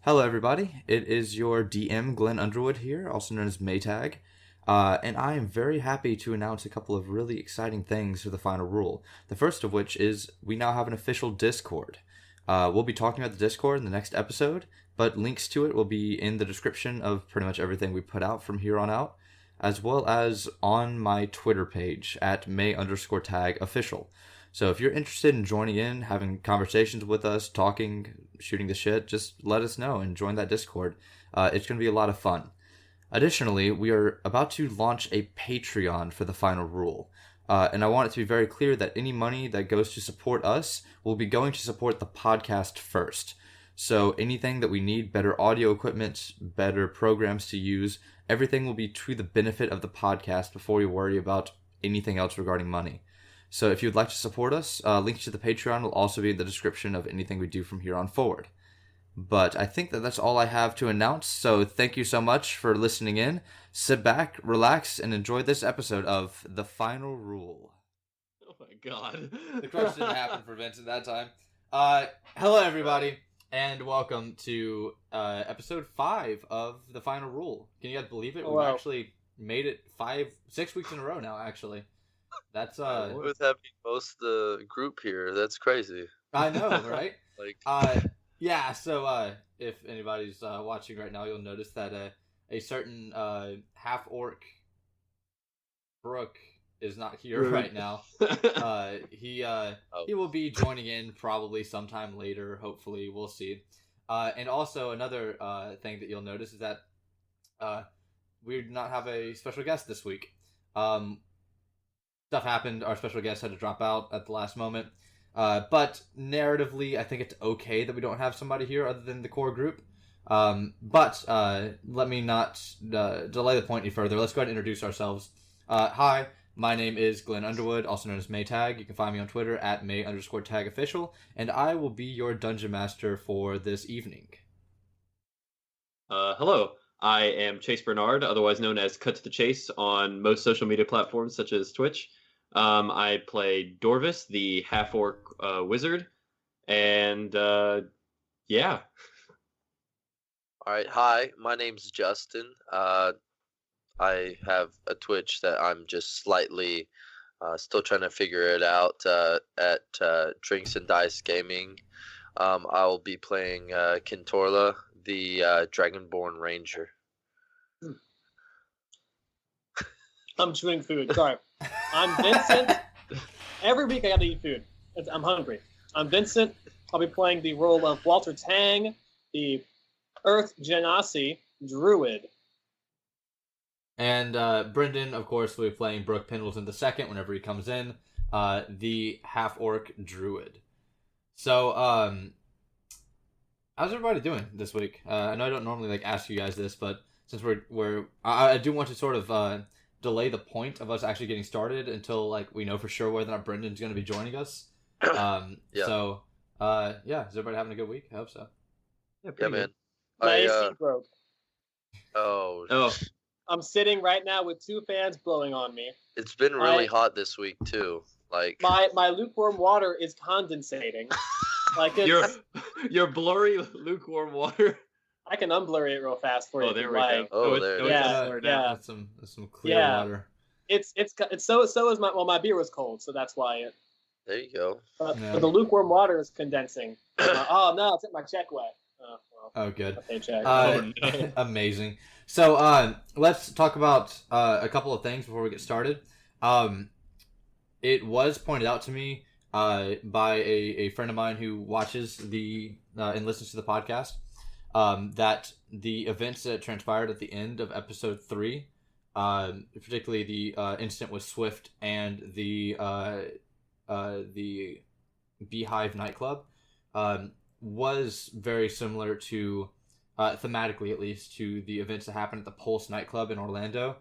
Hello, everybody. It is your DM, Glenn Underwood here, also known as Maytag. And I am very happy to announce a couple of really exciting things for the final rule. The first of which is we now have an official Discord. We'll be talking about the Discord in the next episode, but links to it will be in the description of pretty much everything we put out from here on out, as well as on my Twitter page at May_tag official. So if you're interested in joining in, having conversations with us, talking, shooting the shit, just let us know and join that Discord. It's going to be a lot of fun. Additionally, we are about to launch a Patreon for the final rule. And I want it to be very clear that any money that goes to support us will be going to support the podcast first. So anything that we need, better audio equipment, better programs to use, everything will be to the benefit of the podcast before we worry about anything else regarding money. So if you'd like to support us, links to the Patreon will also be in the description of anything we do from here on forward. But I think that that's all I have to announce, so thank you so much for listening in. Sit back, relax, and enjoy this episode of The Final Rule. Oh my god. The crush didn't happen for Vincent that time. Hello everybody, and welcome to episode 5 of The Final Rule. Can you guys believe it? Wow. We've actually made it 6 weeks in a row now, actually. That's With having most of the group here, that's crazy. I know, right? Like, Yeah, so if anybody's watching right now, you'll notice that a certain half-orc Brooke is not here right now. He will be joining in probably sometime later, hopefully, we'll see. And also another thing that you'll notice is that we did not have a special guest this week. Stuff happened, our special guest had to drop out at the last moment. But narratively, I think it's okay that we don't have somebody here other than the core group. But let me not delay the point any further. Let's go ahead and introduce ourselves. Hi, my name is Glenn Underwood, also known as Maytag. You can find me on Twitter at May_tag official, and I will be your dungeon master for this evening. Hello, I am Chase Bernard, otherwise known as Cut to the Chase on most social media platforms such as Twitch. I play Dorvis, the half-orc wizard, and yeah. all right, hi, my name's Justin. I have a Twitch that I'm just slightly still trying to figure it out at Drinks and Dice Gaming. I will be playing Kintorla, the Dragonborn Ranger. I'm chewing food. Sorry. I'm Vincent. Every week I gotta eat food. I'm hungry. I'm Vincent. I'll be playing the role of Walter Tang, the Earth Genasi Druid. And Brendan, of course, will be playing Brooke Pendleton II whenever he comes in, the half-orc druid. So, how's everybody doing this week? I know I don't normally ask you guys this, but since I do want to sort of delay the point of us actually getting started until we know for sure whether or not Brendan's going to be joining us. Yeah. So, is everybody having a good week? I hope so. Yeah, man. My AC broke. Oh, I'm sitting right now with 2 fans blowing on me. it's been really hot this week too. Like, My lukewarm water is condensating. It's, your blurry lukewarm water. I can unblur it real fast for you. Oh, there if we you go. like. Oh, there it is. Yeah. That's some clear Yeah. water. It's so is my beer was cold, so that's why it. there you go. But Yeah. the lukewarm water is condensing. Oh no, it's my check wet. Oh, well, Oh, good. my paycheck. no. Amazing. So, let's talk about a couple of things before we get started. It was pointed out to me by a friend of mine who watches and listens to the podcast that the events that transpired at the end of episode 3, particularly the incident with Swift and the Beehive nightclub, was very similar to, thematically at least, to the events that happened at the Pulse nightclub in Orlando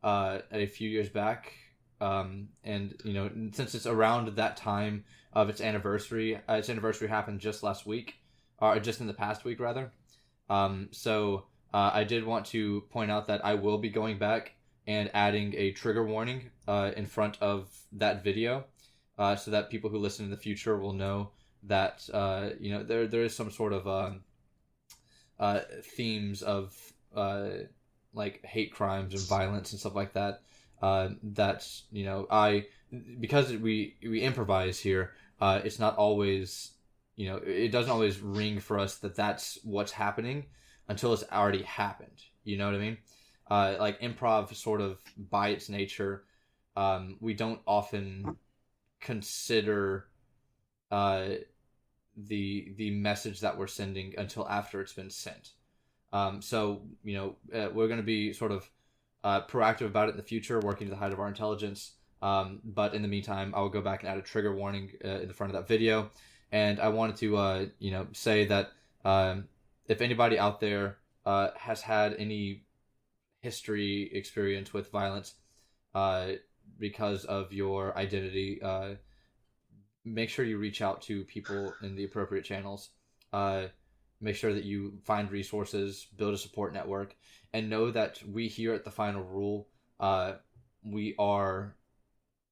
a few years back. And since it's around that time of its anniversary happened just last week, or just in the past week rather. So I did want to point out that I will be going back and adding a trigger warning in front of that video, so that people who listen in the future will know that there is some sort of themes of like hate crimes and violence and stuff like that. That's because we improvise here. It's not always, it doesn't always ring for us that that's what's happening until it's already happened. You know what I mean? Like improv, sort of by its nature, we don't often consider the message that we're sending until after it's been sent. So we're going to be sort of proactive about it in the future, working to the height of our intelligence. But in the meantime, I will go back and add a trigger warning in the front of that video. And I wanted to say that if anybody out there has had any history experience with violence because of your identity, make sure you reach out to people in the appropriate channels. Make sure that you find resources, build a support network, and know that we here at the Final Rule, we are,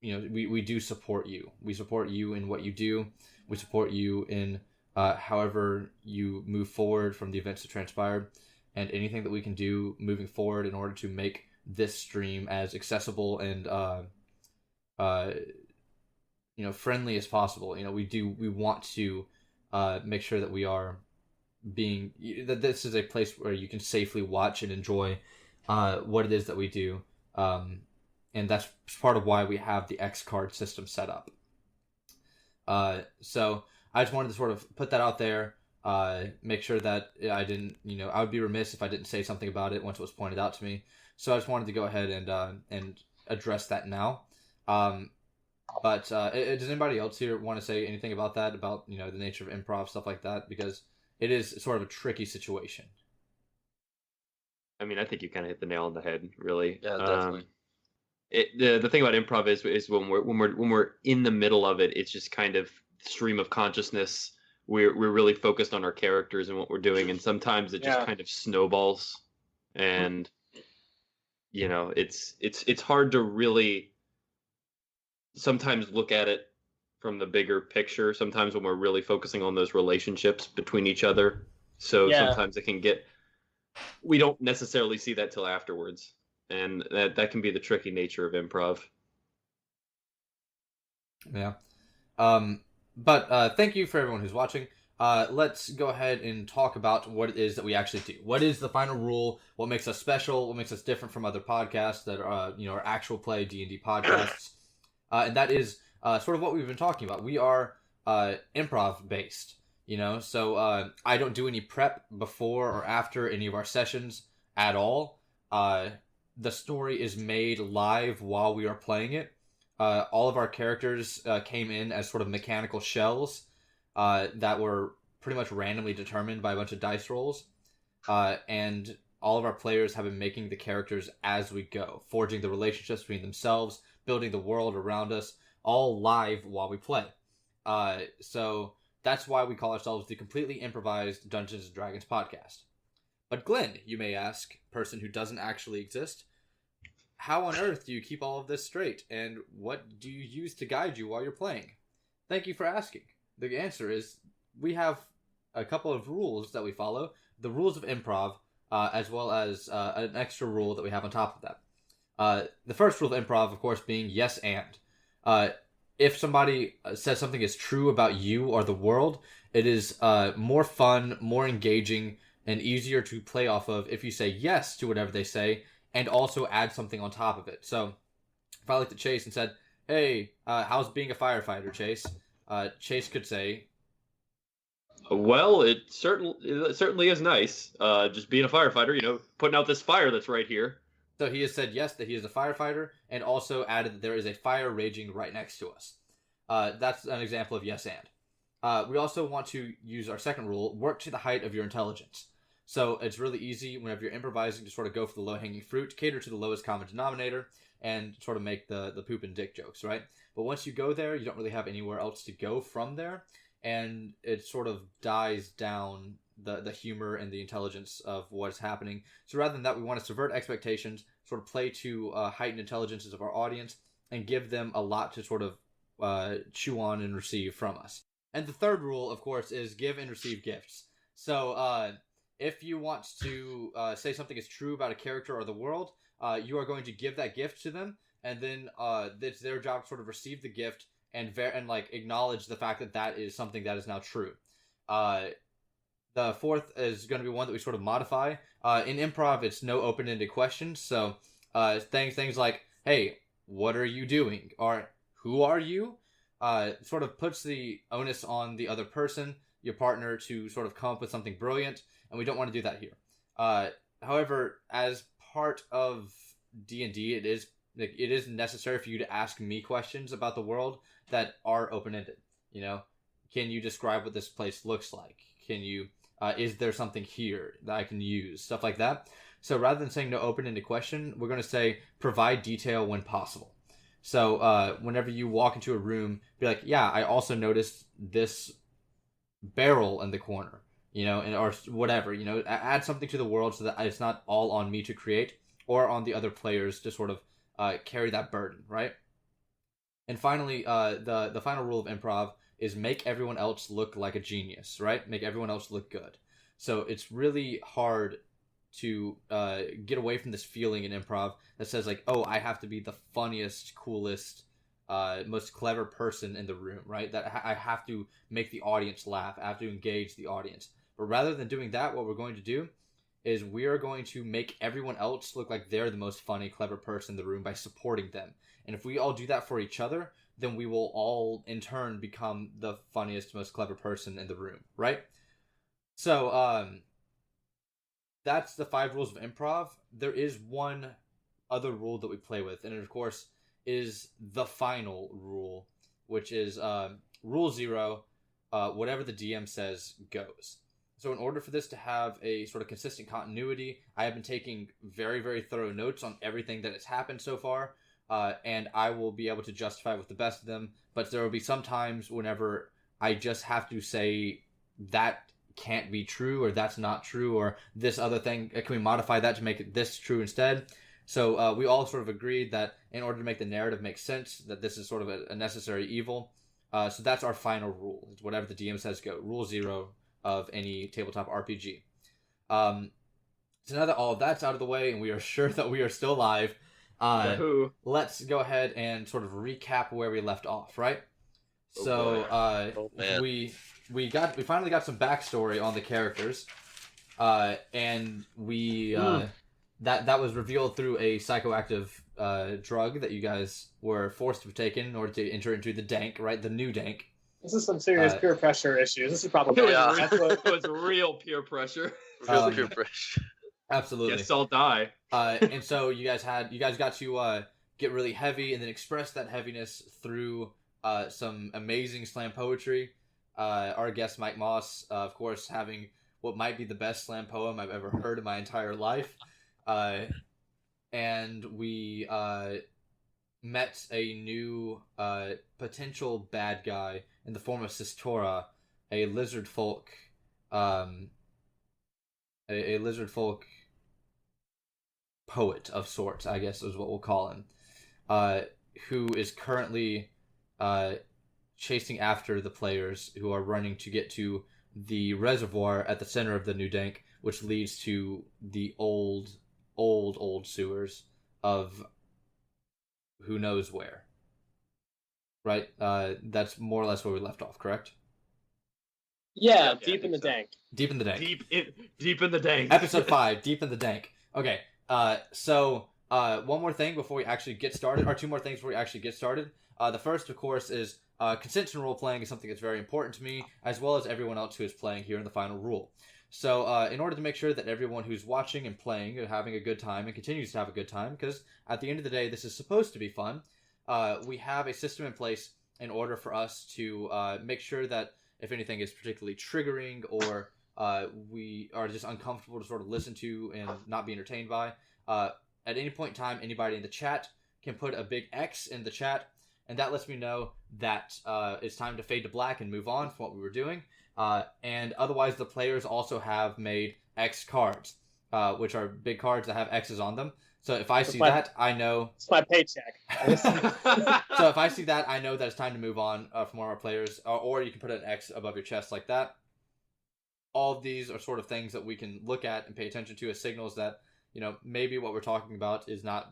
we do support you. We support you in what you do. We support you in however you move forward from the events that transpired, and anything that we can do moving forward in order to make this stream as accessible and friendly as possible. We want to make sure that we are that this is a place where you can safely watch and enjoy what it is that we do, and that's part of why we have the X card system set up. So I just wanted to sort of put that out there, make sure that I didn't, I would be remiss if I didn't say something about it once it was pointed out to me. So I just wanted to go ahead and address that now. But does anybody else here want to say anything about that, about the nature of improv, stuff like that? Because it is sort of a tricky situation. I mean, I think you kind of hit the nail on the head, really. Yeah, definitely. The thing about improv is when we're in the middle of it, it's just kind of stream of consciousness. We're really focused on our characters and what we're doing, and sometimes it just kind of snowballs, and it's hard to really sometimes look at it from the bigger picture. Sometimes when we're really focusing on those relationships between each other, so sometimes it can get, we don't necessarily see that till afterwards, and that can be the tricky nature of improv. Yeah. But thank you for everyone who's watching. Let's go ahead and talk about what it is that we actually do. What is the Final Rule? What makes us special? What makes us different from other podcasts that are, are actual play D&D podcasts? And that is sort of what we've been talking about. We are improv based, so I don't do any prep before or after any of our sessions at all. The story is made live while we are playing it. All of our characters came in as sort of mechanical shells that were pretty much randomly determined by a bunch of dice rolls. And all of our players have been making the characters as we go, forging the relationships between themselves, building the world around us, all live while we play. So that's why we call ourselves the completely improvised Dungeons & Dragons podcast. But Glenn, you may ask, person who doesn't actually exist, how on earth do you keep all of this straight, and what do you use to guide you while you're playing? Thank you for asking. The answer is we have a couple of rules that we follow, the rules of improv, as well as an extra rule that we have on top of that. The first rule of improv, of course, being yes and. If somebody says something is true about you or the world, it is more fun, more engaging, and easier to play off of if you say yes to whatever they say, and also add something on top of it. So, if I looked at Chase and said, hey, how's being a firefighter, Chase? Chase could say, well, it certainly is nice. Just being a firefighter, putting out this fire that's right here. So he has said yes, that he is a firefighter, and also added that there is a fire raging right next to us. That's an example of yes and. We also want to use our second rule, work to the height of your intelligence. So it's really easy whenever you're improvising to sort of go for the low-hanging fruit, cater to the lowest common denominator, and sort of make the poop and dick jokes, right? But once you go there, you don't really have anywhere else to go from there, and it sort of dies down the humor and the intelligence of what is happening. So rather than that, we want to subvert expectations, sort of play to heightened intelligences of our audience, and give them a lot to sort of chew on and receive from us. And the third rule, of course, is give and receive gifts. So if you want to say something is true about a character or the world, you are going to give that gift to them, and then it's their job to sort of receive the gift and like acknowledge the fact that that is something that is now true. The fourth is going to be one that we sort of modify. In improv, it's no open-ended questions, so things like, "Hey, what are you doing?" or "Who are you?" Sort of puts the onus on the other person, your partner, to sort of come up with something brilliant, and we don't want to do that here. However, as part of D&D, it is necessary for you to ask me questions about the world that are open-ended. You know, can you describe what this place looks like? Can you, is there something here that I can use? Stuff like that. So rather than saying no open-ended question, we're going to say provide detail when possible. So whenever you walk into a room, be like, yeah, I also noticed this barrel in the corner, you know, or whatever, you know, add something to the world so that it's not all on me to create or on the other players to sort of carry that burden, right? And finally, the final rule of improv is make everyone else look like a genius, right? Make everyone else look good. So it's really hard to get away from this feeling in improv that says like, oh, I have to be the funniest, coolest, most clever person in the room, right? That I have to make the audience laugh. I have to engage the audience. But rather than doing that, what we're going to do is we are going to make everyone else look like they're the most funny, clever person in the room by supporting them. And if we all do that for each other, then we will all, in turn, become the funniest, most clever person in the room, right? So, that's the 5 rules of improv. There is one other rule that we play with, and it, of course, is the final rule, which is rule 0, whatever the DM says goes. So in order for this to have a sort of consistent continuity, I have been taking very, very thorough notes on everything that has happened so far, and I will be able to justify with the best of them, but there will be some times whenever I just have to say that can't be true, or that's not true, or this other thing, can we modify that to make it this true instead? So we all sort of agreed that in order to make the narrative make sense, that this is sort of a necessary evil. So that's our final rule. It's whatever the DM says go. Rule 0 of any tabletop RPG. So now that all of that's out of the way and we are sure that we are still live, let's go ahead and sort of recap where we left off, right? We finally got some backstory on the characters, and we that was revealed through a psychoactive drug that you guys were forced to take in order to enter into the dank, right? The new dank. This is some serious peer pressure issues. This is probably it was real peer pressure. Real peer pressure. Absolutely. Yes, I'll die. And so you guys got to get really heavy and then express that heaviness through some amazing slam poetry. Our guest Mike Moss, of course, having what might be the best slam poem I've ever heard in my entire life. And we met a new potential bad guy in the form of Sistora, a lizard folk, a lizard folk poet of sorts, I guess is what we'll call him, who is currently chasing after the players who are running to get to the reservoir at the center of the new dank, which leads to the old sewers of who knows where. Right? That's more or less where we left off, correct? Yeah, deep in the dank. Deep in the dank. Deep in the dank. Episode 5, Deep in the Dank. Okay, so one more thing before we actually get started, or two more things before we actually get started. The first, of course, is consent role-playing is something that's very important to me, as well as everyone else who is playing here in the final rule. So in order to make sure that everyone who's watching and playing are having a good time and continues to have a good time, because at the end of the day, this is supposed to be fun, we have a system in place in order for us to make sure that if anything is particularly triggering or we are just uncomfortable to sort of listen to and not be entertained by, at any point in time, anybody in the chat can put a big X in the chat, and that lets me know that it's time to fade to black and move on from what we were doing. And otherwise, the players also have made X cards, which are big cards that have X's on them. So if I see that, I know... It's my paycheck. So if I see that, I know that it's time to move on from one of our players. Or you can put an X above your chest like that. all of these are sort of things that we can look at and pay attention to as signals that, maybe what we're talking about is not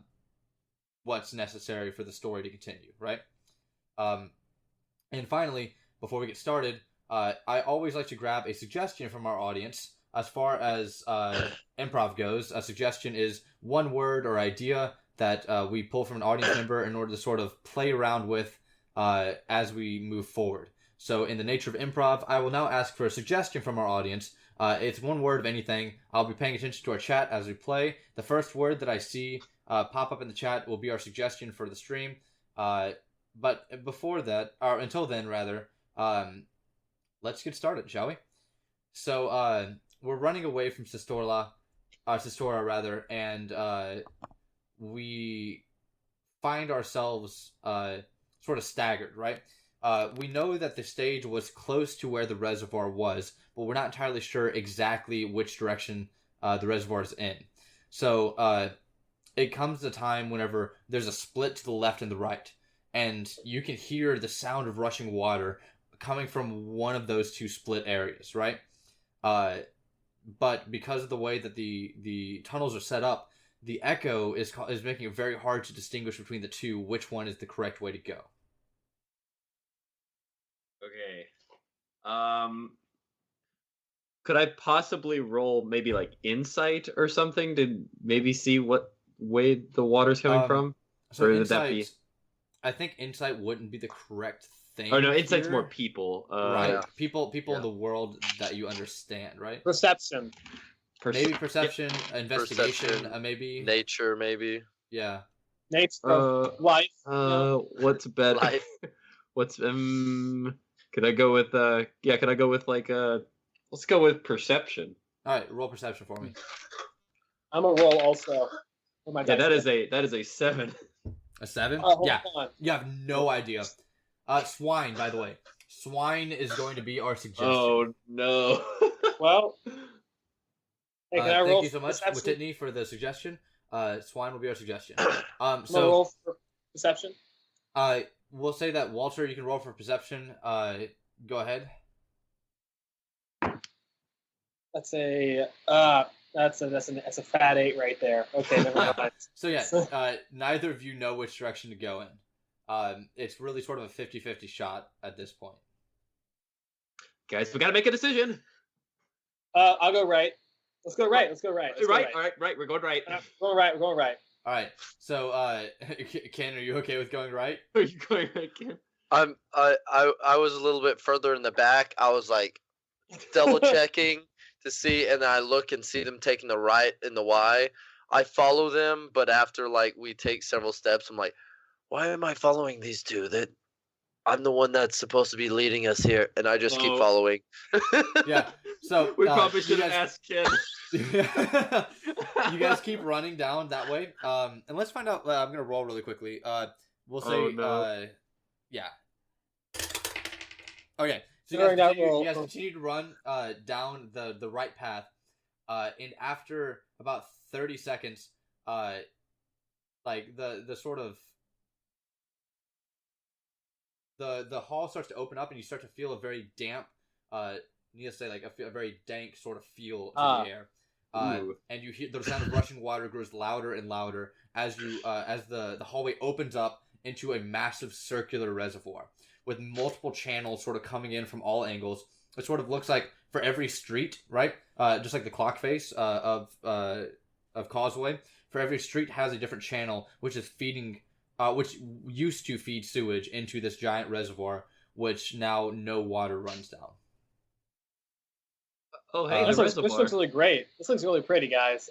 what's necessary for the story to continue, right? And finally, before we get started, I always like to grab a suggestion from our audience. As far as improv goes, a suggestion is one word or idea that we pull from an audience member in order to sort of play around with as we move forward. So in the nature of improv, I will now ask for a suggestion from our audience. It's one word of anything. I'll be paying attention to our chat as we play. The first word that I see pop up in the chat will be our suggestion for the stream. But before that, or until then, rather, let's get started, shall we? So we're running away from Sistora, and we find ourselves sort of staggered, right? We know that the stage was close to where the reservoir was, but we're not entirely sure exactly which direction the reservoir is in. So it comes a time whenever there's a split to the left and the right, and you can hear the sound of rushing water coming from one of those two split areas, right? But because of the way that the tunnels are set up, the echo is making it very hard to distinguish between the two which one is the correct way to go. Okay. Could I possibly roll maybe like insight or something to maybe see what way the water's coming from? So or insight, would that be? I think insight wouldn't be the correct thing. Oh no, insight's here. more people. Right. Yeah. People Yeah. in the world that you understand, right? Perception. Maybe perception, investigation, Perception, maybe. Nature, maybe. Yeah. Nature. Life. What's better? Life. What's Could I go with Could I go with let's go with perception. All right, roll perception for me. I'm gonna roll also. For my Yeah, dice. that is a 7. A 7? Hold Yeah. on. You have no idea. Swine, by the way. Swine is going to be our suggestion. Oh no. Well, hey, can I roll thank you so much, perception? Whitney, for the suggestion. Swine will be our suggestion. I'm gonna roll for perception. We'll say that Walter, you can roll for perception. Go ahead. That's a that's a fat 8 right there. Okay, never mind. So yeah, neither of you know which direction to go in. It's really sort of a 50-50 shot at this point. Guys, we gotta make a decision. I'll go right. Let's go right. Let's go right. Let's go Right, all right, we're going right. We're going right. We're going right. All right. So, Ken, are you okay with going right? Are you going right, Ken? I was a little bit further in the back. I was like double checking to see, and I look and see them taking the right and the Y. I follow them, but after like we take several steps, I'm like, why am I following these two? That I'm the one that's supposed to be leading us here, and I just keep following. Yeah. So We probably should have guys- asked Ken. you guys keep running down that way. And let's find out. I'm gonna roll really quickly. We'll say. Oh, no. Yeah. Okay. So During that roll- you guys continue to run down the right path. And after about 30 seconds, like the sort of the hall starts to open up, and you start to feel a very damp, needless to say, like a very dank sort of feel to the air. And you hear the sound of rushing water grows louder and louder as you as the hallway opens up into a massive circular reservoir with multiple channels sort of coming in from all angles. It sort of looks like for every street, right? Just like the clock face of Causeway, for every street has a different channel which is feeding, which used to feed sewage into this giant reservoir, which now no water runs down. Oh, hey, this the looks reservoir. really great. This looks really pretty, guys.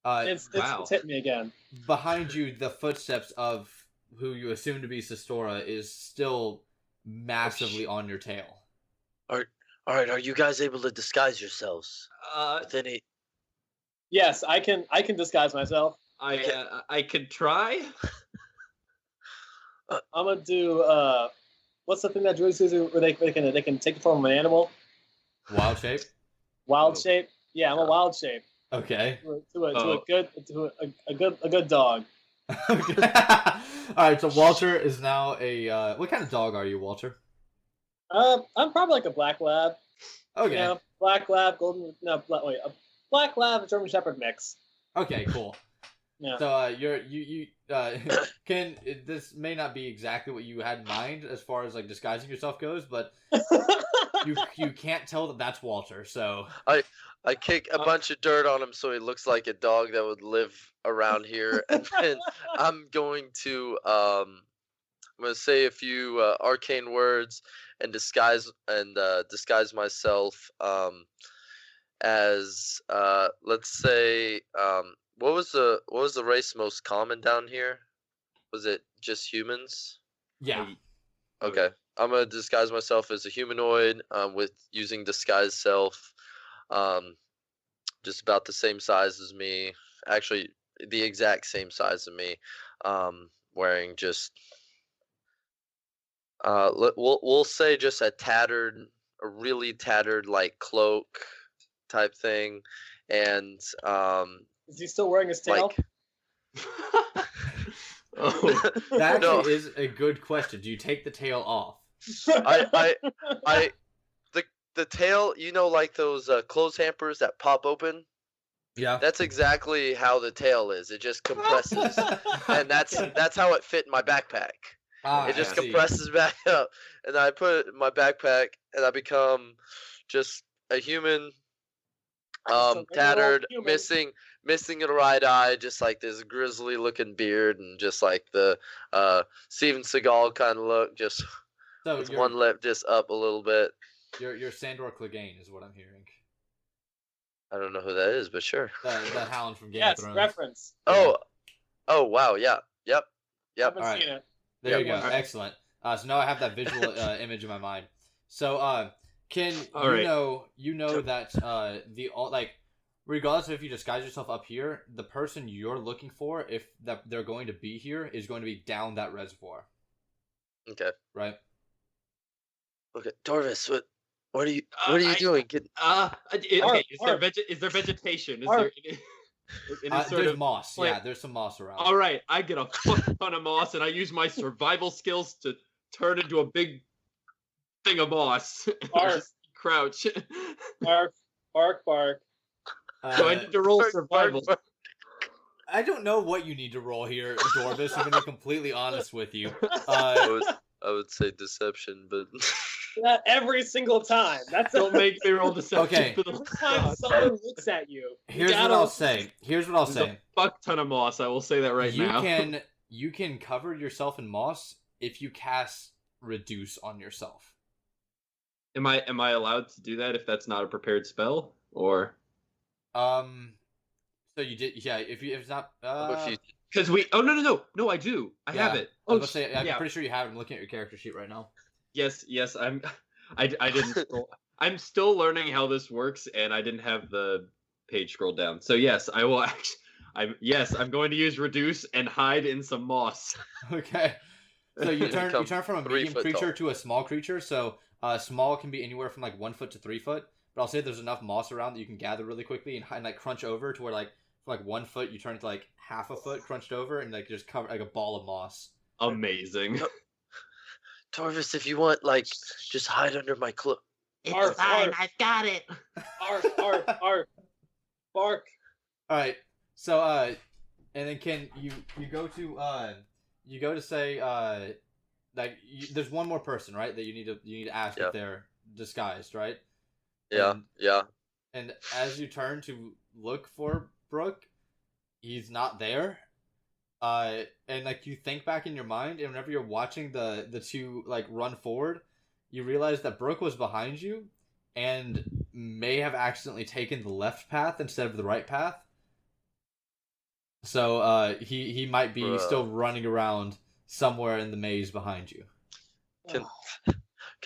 It's hit me again. Behind you, the footsteps of who you assume to be Sistora is still massively on your tail. All right, are you guys able to disguise yourselves? With any... Yes, I can disguise myself. I could try. I'm gonna do what's the thing that druids do where they can take the form of an animal? Wild shape? Wild shape? Yeah, I'm a wild shape. Okay. To a good dog. Okay. All right, so Walter is now a what kind of dog are you, Walter? I'm probably like a black lab. Okay. You know, Black lab, a black lab German Shepherd mix. Okay, cool. Yeah. So you Ken, this may not be exactly what you had in mind as far as like disguising yourself goes, but you can't tell that that's Walter. So I kick a bunch of dirt on him so he looks like a dog that would live around here, and then I'm going to say a few arcane words and disguise myself as let's say what was the race most common down here? Was it just humans? yeah. Okay. I'm gonna disguise myself as a humanoid with using disguise self. Just about the same size as me. Actually, the exact same size as me. Wearing just we'll say just a really tattered like cloak type thing, and Is he still wearing his tail? like Oh, That No. actually is a good question. Do you take the tail off? I the tail, like those clothes hampers that pop open. Yeah. That's exactly how the tail is. It just compresses, and that's how it fit in my backpack. It just I see. compresses back up, and I put it in my backpack, and I become just a human, Just a regular tattered, human. missing a right eye, just like this grizzly looking beard, and just like the Steven Seagal kind of look, just So with one lip just up a little bit. you're Sandor Clegane is what I'm hearing. I don't know who that is, but sure. The Hound from Game Yes, of Thrones. reference. Oh wow, yeah, yep. Haven't Alright. seen it. There you Yeah. go. Excellent. So now I have that visual image in my mind. So Ken, All right. you know that regardless of if you disguise yourself up here, the person you're looking for, if that they're going to be here, is going to be down that reservoir, Okay. right? Okay, Dorvis, what are you doing? okay. Is there vegetation? Is Art. there any sort There's of moss. plant? Yeah, there's some moss around. All right, I get a fuck ton of moss, and I use my survival skills to turn into a big thing of moss. Arf. Just crouch. Bark, bark, bark. So I need to roll survival. I don't know what you need to roll here, Dorvis. I'm going to be completely honest with you. I would say deception, but That every single time. That's Don't make me roll deception Okay. for the every time someone looks at you. Here's what I'll say. There's a fuck ton of moss. I will say that right now. You can cover yourself in moss if you cast reduce on yourself. Am I allowed to do that if that's not a prepared spell? Or So you did, yeah. If it's not, if you because no, I do. I have it. I was gonna say, I'm yeah. pretty sure you have it. I'm looking at your character sheet right now. Yes. I didn't. Scroll. I'm still learning how this works, and I didn't have the page scrolled down. So yes, I will actually. I'm going to use reduce and hide in some moss. Okay. So you turn from a 3 medium foot creature tall. to a small creature. So small can be anywhere from like 1 foot to 3 foot. But I'll say there's enough moss around that you can gather really quickly and like crunch over to where like from like 1 foot you turn to like half a foot crunched over and like just cover like a ball of moss. Amazing. Torvis, if you want, like, just hide under my cloak. Arf, arf, I've got it. arf, arf, arf. Bark. All right. So and then Ken, you go to say there's one more person, right? That you need to ask Yeah. if they're disguised, right? Yeah, And, yeah. and as you turn to look for Brooke, he's not there. And like you think back in your mind, and whenever you're watching the two like run forward, you realize that Brooke was behind you, and may have accidentally taken the left path instead of the right path. So he might be Bruh. still running around somewhere in the maze behind you. Can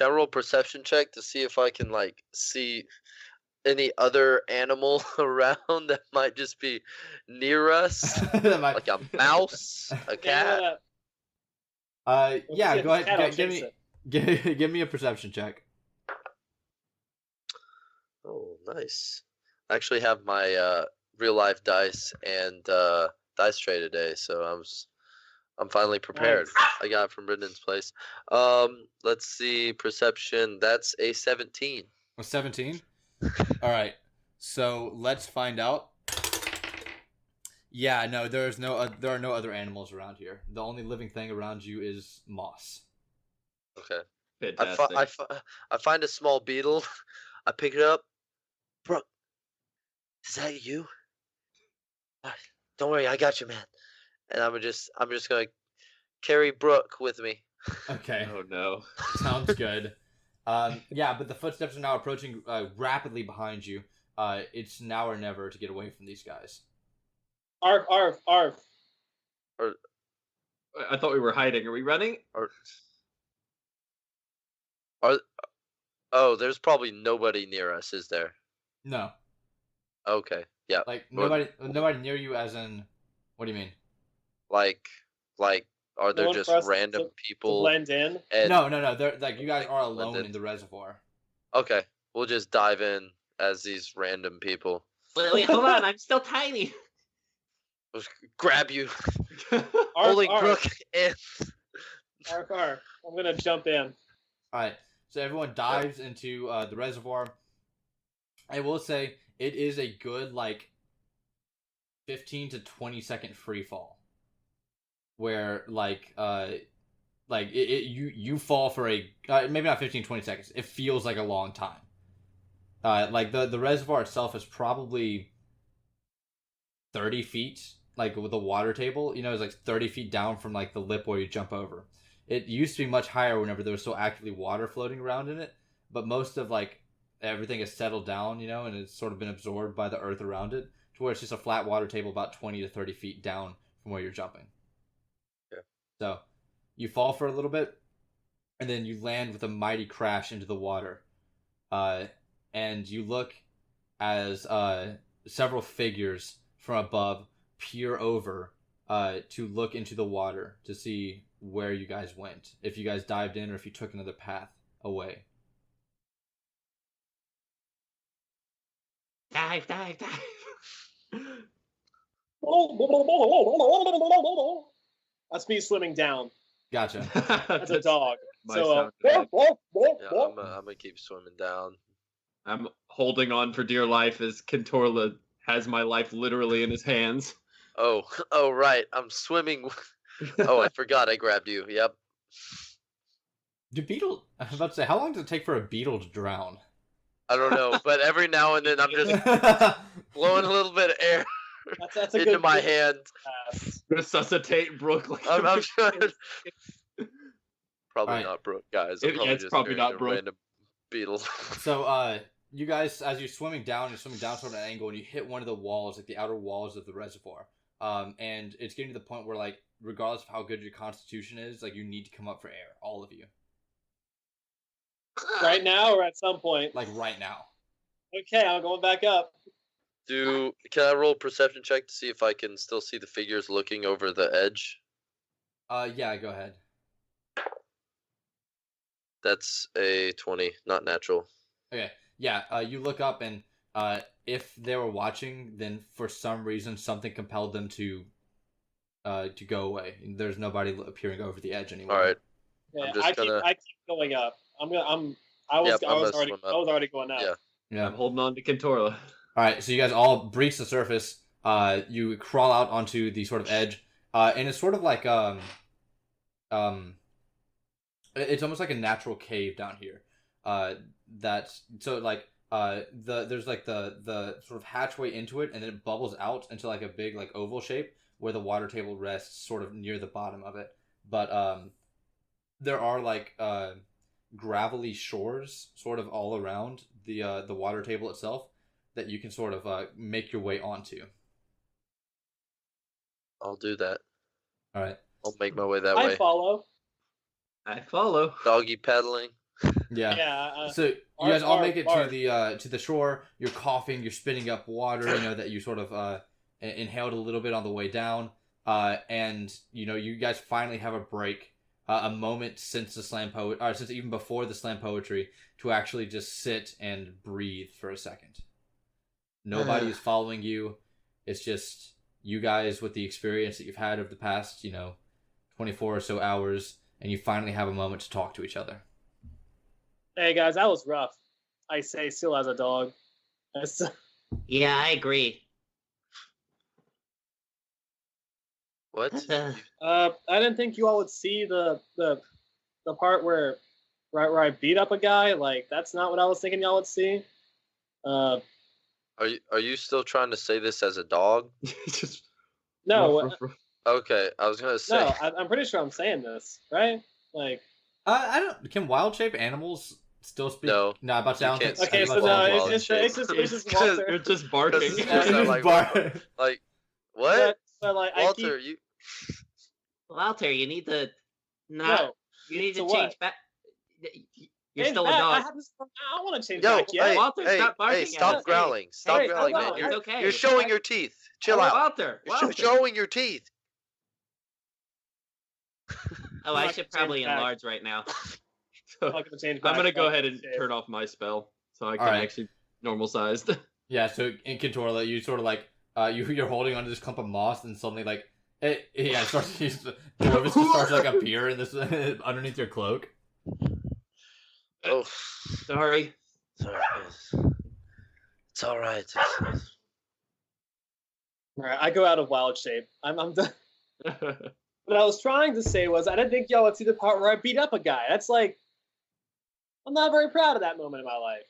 I roll a perception check to see if I can, like, see any other animal around that might just be near us? That might- Like a mouse? A cat? yeah, go Cat will ahead. chase it. Give me a perception check. Oh, nice. I actually have my real life dice and dice tray today, so I'm finally prepared. Nice. I got it from Brendan's place. Let's see, perception. That's a 17. A 17. All right. So let's find out. Yeah, no, there are no other animals around here. The only living thing around you is moss. Okay. Fantastic. I find a small beetle. I pick it up. Brooke, is that you? Don't worry, I got you, man. And I'm just gonna carry Brooke with me. Okay, Oh no. sounds good. Yeah, but the footsteps are now approaching rapidly behind you. It's now or never to get away from these guys. Arf, arf, arf. Or I thought we were hiding. Are we running? or are oh, there's probably nobody near us, is there? No, Okay, yeah. like Well, nobody near you. As in, what do you mean? like are No there one just for us random to people? blend in. And No. They're like you guys are blend alone in? in the reservoir. Okay, we'll just dive in as these random people. Wait, hold on. I'm still tiny. Just grab you, Arf, holding arf, Brooke in. arf, arf. I'm gonna jump in. All right, so everyone dives into the reservoir. I will say it is a good 15 to 20 second free fall, where you fall for a maybe not 15 20 seconds. It feels like a long time. The reservoir itself is probably 30 feet, like with the water table. It's like 30 feet down from like the lip where you jump over. It used to be much higher whenever there was still actively water floating around in it, but most of everything has settled down, and it's sort of been absorbed by the earth around it, to where it's just a flat water table about 20 to 30 feet down from where you're jumping. Yeah. So you fall for a little bit, and then you land with a mighty crash into the water. And you look as several figures from above peer over to look into the water to see where you guys went, if you guys dived in or if you took another path away. Dive. That's me swimming down Gotcha. as a dog. My So, sound Yeah, I'm gonna keep swimming down. I'm holding on for dear life as Kentorla has my life literally in his hands. Oh, right. I'm swimming. Oh, I forgot I grabbed you. Yep. I was about to say, how long does it take for a beetle to drown? I don't know, but every now and then I'm just blowing a little bit of air that's a into good my hand. pass. Resuscitate Brooke like I'm trying. Probably Alright. not Brooke, guys. Yeah, it's just probably carrying not a Brooke. random beetle. So, you guys, as you're swimming down sort of an angle, and you hit one of the walls, like the outer walls of the reservoir. And it's getting to the point where, regardless of how good your constitution is, you need to come up for air, all of you. Right now or at some point? Right now. Okay, I'm going back up. Can I roll a perception check to see if I can still see the figures looking over the edge? Yeah, go ahead. That's a 20, not natural. Okay, yeah, you look up, and if they were watching, then for some reason something compelled them to go away. There's nobody appearing over the edge anymore. All right. Yeah, I'm just gonna. I keep going up. I was already going up. Yeah. Yeah. I'm holding on to Kentorla. All right, so you guys all breach the surface. You crawl out onto the sort of edge, and it's sort of like it's almost like a natural cave down here. That's so there's the sort of hatchway into it, and then it bubbles out into a big oval shape where the water table rests sort of near the bottom of it. But there are gravelly shores sort of all around the water table itself that you can sort of make your way onto. I'll do that. All right. I'll make my way that I way. follow. I follow. Doggy paddling. Yeah. Yeah. So you guys all make it to the shore. You're coughing. You're spitting up water. That you sort of inhaled a little bit on the way down. And you guys finally have a break, a moment since the since even before the slam poetry, to actually just sit and breathe for a second. Nobody is following you. It's just you guys with the experience that you've had over the past, 24 or so hours, and you finally have a moment to talk to each other. Hey guys, that was rough. I say, still as a dog. Yeah, I agree. What? I didn't think you all would see the part where I beat up a guy. Like that's not what I was thinking y'all would see. Are you still trying to say this as a dog? Just No, ruff, ruff, ruff. Okay, I was gonna say. no, I'm pretty sure I'm saying this right. Like, I don't. Can wild shape animals still speak? No. No, I'm about to say, I don't You can't think. okay, speak so no, wild it's shape. just Walter. You're just barking. Doesn't It's sound just like bar- like what? But like Walter, I keep you. Walter, you need to not. no. You need to So change what? back. You're Change still a back. dog. I don't want to change Yo, back yet. hey, Walter, hey, stop barking hey, at stop us. growling. Stop Hey, growling, hold man. on. It's You're, okay. you're showing your teeth. Chill out. Walter. You're showing your teeth. Oh, I'm I not should gonna probably change back. enlarge right now. I'm not gonna change back. I'm gonna go ahead and Okay. turn off my spell so I can Alright. actually normal sized. Yeah, so in Contorla, you sort of like you're holding onto this clump of moss, and suddenly like it starts. Dwarves just starts to like appear in this underneath your cloak. Oh, Sorry. sorry. It's all right. All right, I go out of wild shape. I'm done. What I was trying to say was I didn't think y'all would see the part where I beat up a guy. That's like I'm not very proud of that moment in my life.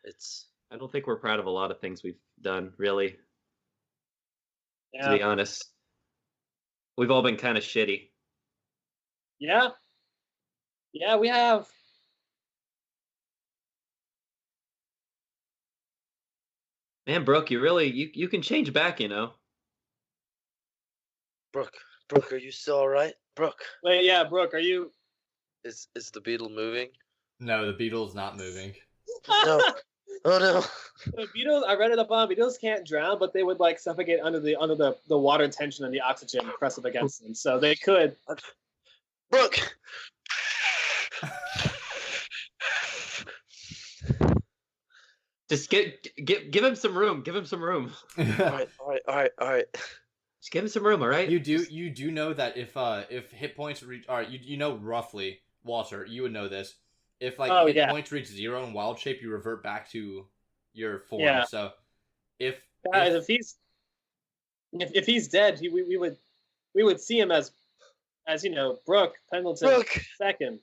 It's I don't think we're proud of a lot of things we've done, really. To Yeah. be honest, we've all been kind of shitty. Yeah. Yeah, we have. Man, Brooke, you can change back, you know. Brooke. Brooke, are you still all right? Brooke, Wait, yeah, Brooke, are you is the beetle moving? No, the beetle's not moving. No. Oh no. The beetles, I read it up on beetles can't drown, but they would like suffocate under the water tension and the oxygen press up against them. So they could. Brooke. Just give him some room. Give him some room. All right. Just give him some room, all right? You do know that if hit points reach, all right, you know roughly, Walter, you would know this. If like Oh, hit yeah. points reach 0 in wild shape, you revert back to your form. Yeah. So if Guys, if he's dead, we would see him as you know Brooke Pendleton Brooke. second.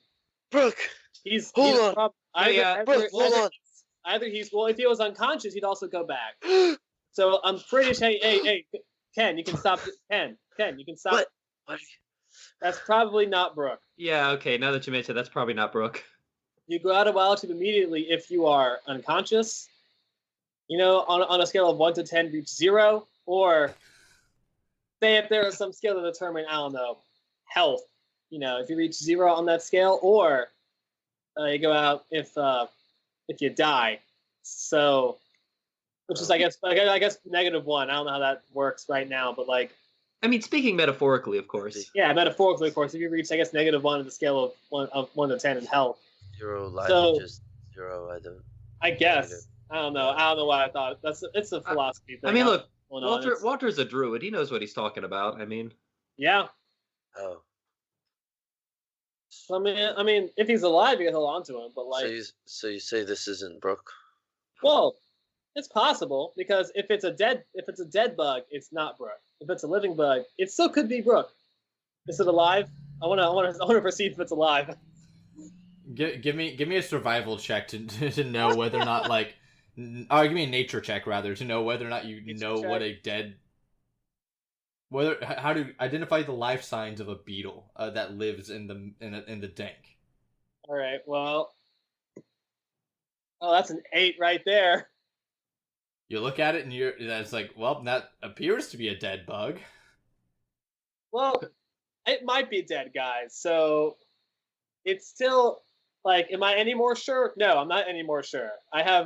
Brooke. He's Hold he's on. Either, Brooke, hold on. Either he's well, if he was unconscious, he'd also go back. So I'm pretty sure. Hey, Ken, you can stop. Ken, you can stop. What? That's probably not Brooke. Yeah, okay, now that you mention it, that's probably not Brooke. You go out of wild shape immediately if you are unconscious. You know, on a scale of 1 to 10, reach 0, or say if there is some scale to determine, I don't know, health. You know, if you reach 0 on that scale, or you go out if you die. So, which is I guess -1. I don't know how that works right now, but like, I mean, speaking metaphorically, of course. yeah, metaphorically, of course, if you reach I guess -1 on the scale of 1 to 10 in health. 0 life, So- just 0. I don't. I guess. I don't know why I thought it's a philosophy thing. I mean, look, going on. It's- Walter's a druid. He knows what he's talking about. I mean, yeah. Oh. I mean, if he's alive, you can hold on to him. But like, So you say this isn't Brooke? well, it's possible because if it's a dead bug, it's not Brooke. If it's a living bug, it still could be Brooke. Is it alive? I want to proceed if it's alive. give me a survival check to know whether or not like, or give me a nature check rather to know whether or not you know what a dead. How to identify the life signs of a beetle that lives in the dank. All right. Well, that's an 8 right there. You look at it and it's like, well, that appears to be a dead bug. Well, it might be dead, guys. So it's still like, am I any more sure? No, I'm not any more sure. I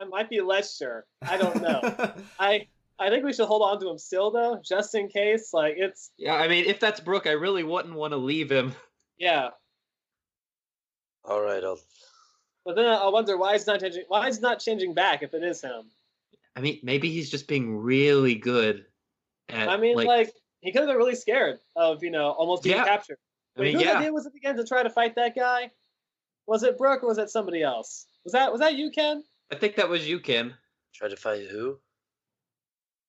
might be less sure. I don't know. I think we should hold on to him still, though, just in case. Like it's yeah, I mean, if that's Brooke, I really wouldn't want to leave him. yeah. All right. But then I wonder why he's not changing. Why he's not changing back if it is him? I mean, maybe he's just being really good at. I mean, like he could have been really scared of almost being Yeah. captured. I mean, whose yeah. idea was it again to try to fight that guy? Was it Brooke or was it somebody else? Was that you, Ken? I think that was you, Ken. Tried to fight who?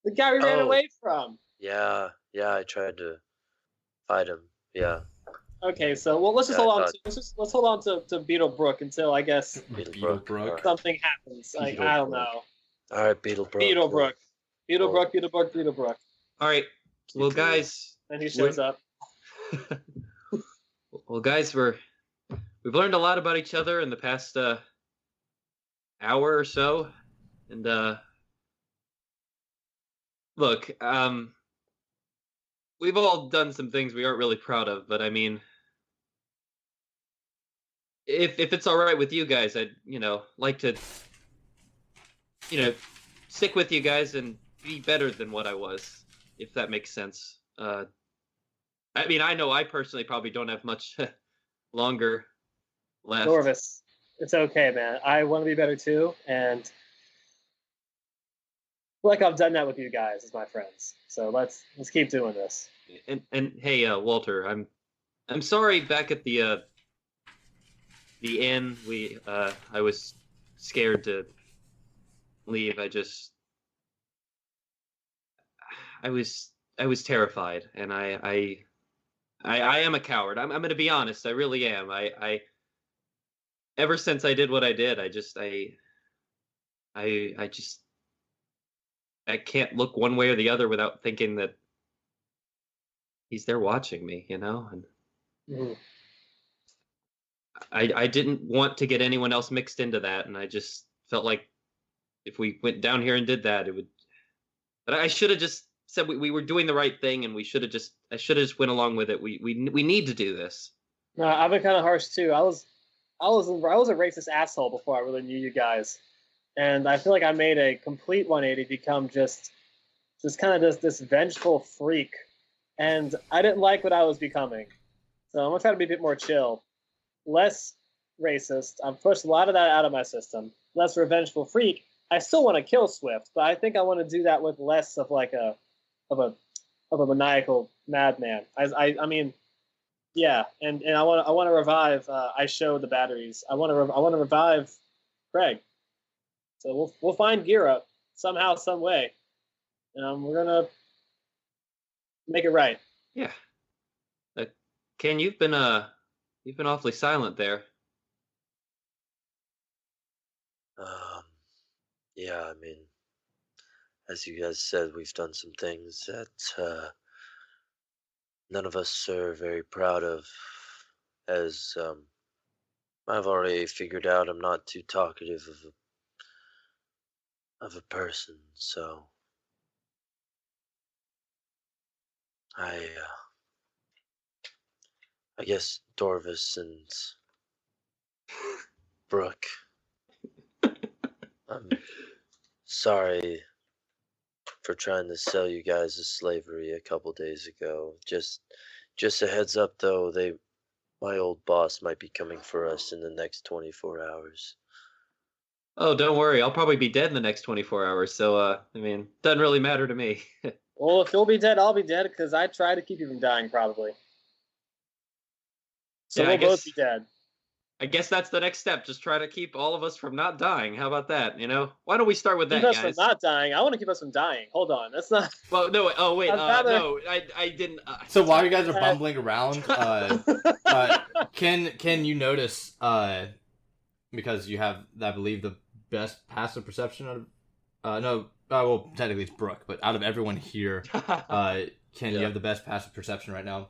The guy we ran Oh. away from. Yeah, I tried to fight him. Yeah. Okay, so let's just Yeah, hold I on. Let's hold on to Beetlebrook until I guess Beetlebrook. something happens. I don't know. All right, Beetlebrook. Beetlebrook. All right. Well, guys. And he shows up. Well, guys, we've learned a lot about each other in the past hour or so, and look, we've all done some things we aren't really proud of, but I mean, if it's all right with you guys, I'd like to stick with you guys and be better than what I was, if that makes sense. I mean, I know I personally probably don't have much longer left. Dorvis, it's okay, man. I want to be better too, and I feel like I've done that with you guys as my friends. So let's keep doing this. And hey, Walter, I'm sorry. Back at the inn, I was scared to leave. I was terrified, and I am a coward. I'm going to be honest. I really am. I ever since I did what I did, I can't look one way or the other without thinking that he's there watching me, and Mm-hmm. I didn't want to get anyone else mixed into that, and I just felt like if we went down here and did that, it would. But I should have just said we were doing the right thing, and I should have just went along with it. We need to do this. No, I've been kind of harsh too. I was a racist asshole before I really knew you guys, and I feel like I made a complete 180, become just kind of this vengeful freak, and I didn't like what I was becoming. So I'm gonna try to be a bit more chill, less racist. I've pushed a lot of that out of my system. Less revengeful freak. I still want to kill Swift, but I think I want to do that with less of like a maniacal madman. I mean, yeah, and I want to revive. I show the batteries. I want to revive Craig. So we'll find Gira somehow, some way, and we're gonna make it right. Yeah. Ken, you've been awfully silent there. Yeah, I mean, as you guys said, we've done some things that none of us are very proud of. As I've already figured out, I'm not too talkative of a person, so I guess Dorvis and Brooke. I'm sorry for trying to sell you guys as slavery a couple days ago. Just a heads up, though, my old boss might be coming for us in the next 24 hours. Oh, don't worry. I'll probably be dead in the next 24 hours. So, I mean, doesn't really matter to me. Well, if you'll be dead, I'll be dead because I try to keep you from dying, probably. So Yeah, we'll both be dead. I guess that's the next step. Just try to keep all of us from not dying. How about that? Why don't we start with that, keep us guys? from not dying. I want to keep us from dying. Hold on, that's not. Well, no. Oh, wait. No, I didn't. So while you guys are bumbling around, can you notice? Because you have, I believe, the best passive perception out of. No. Well, technically it's Brooke, but out of everyone here, Ken, you have the best passive perception right now.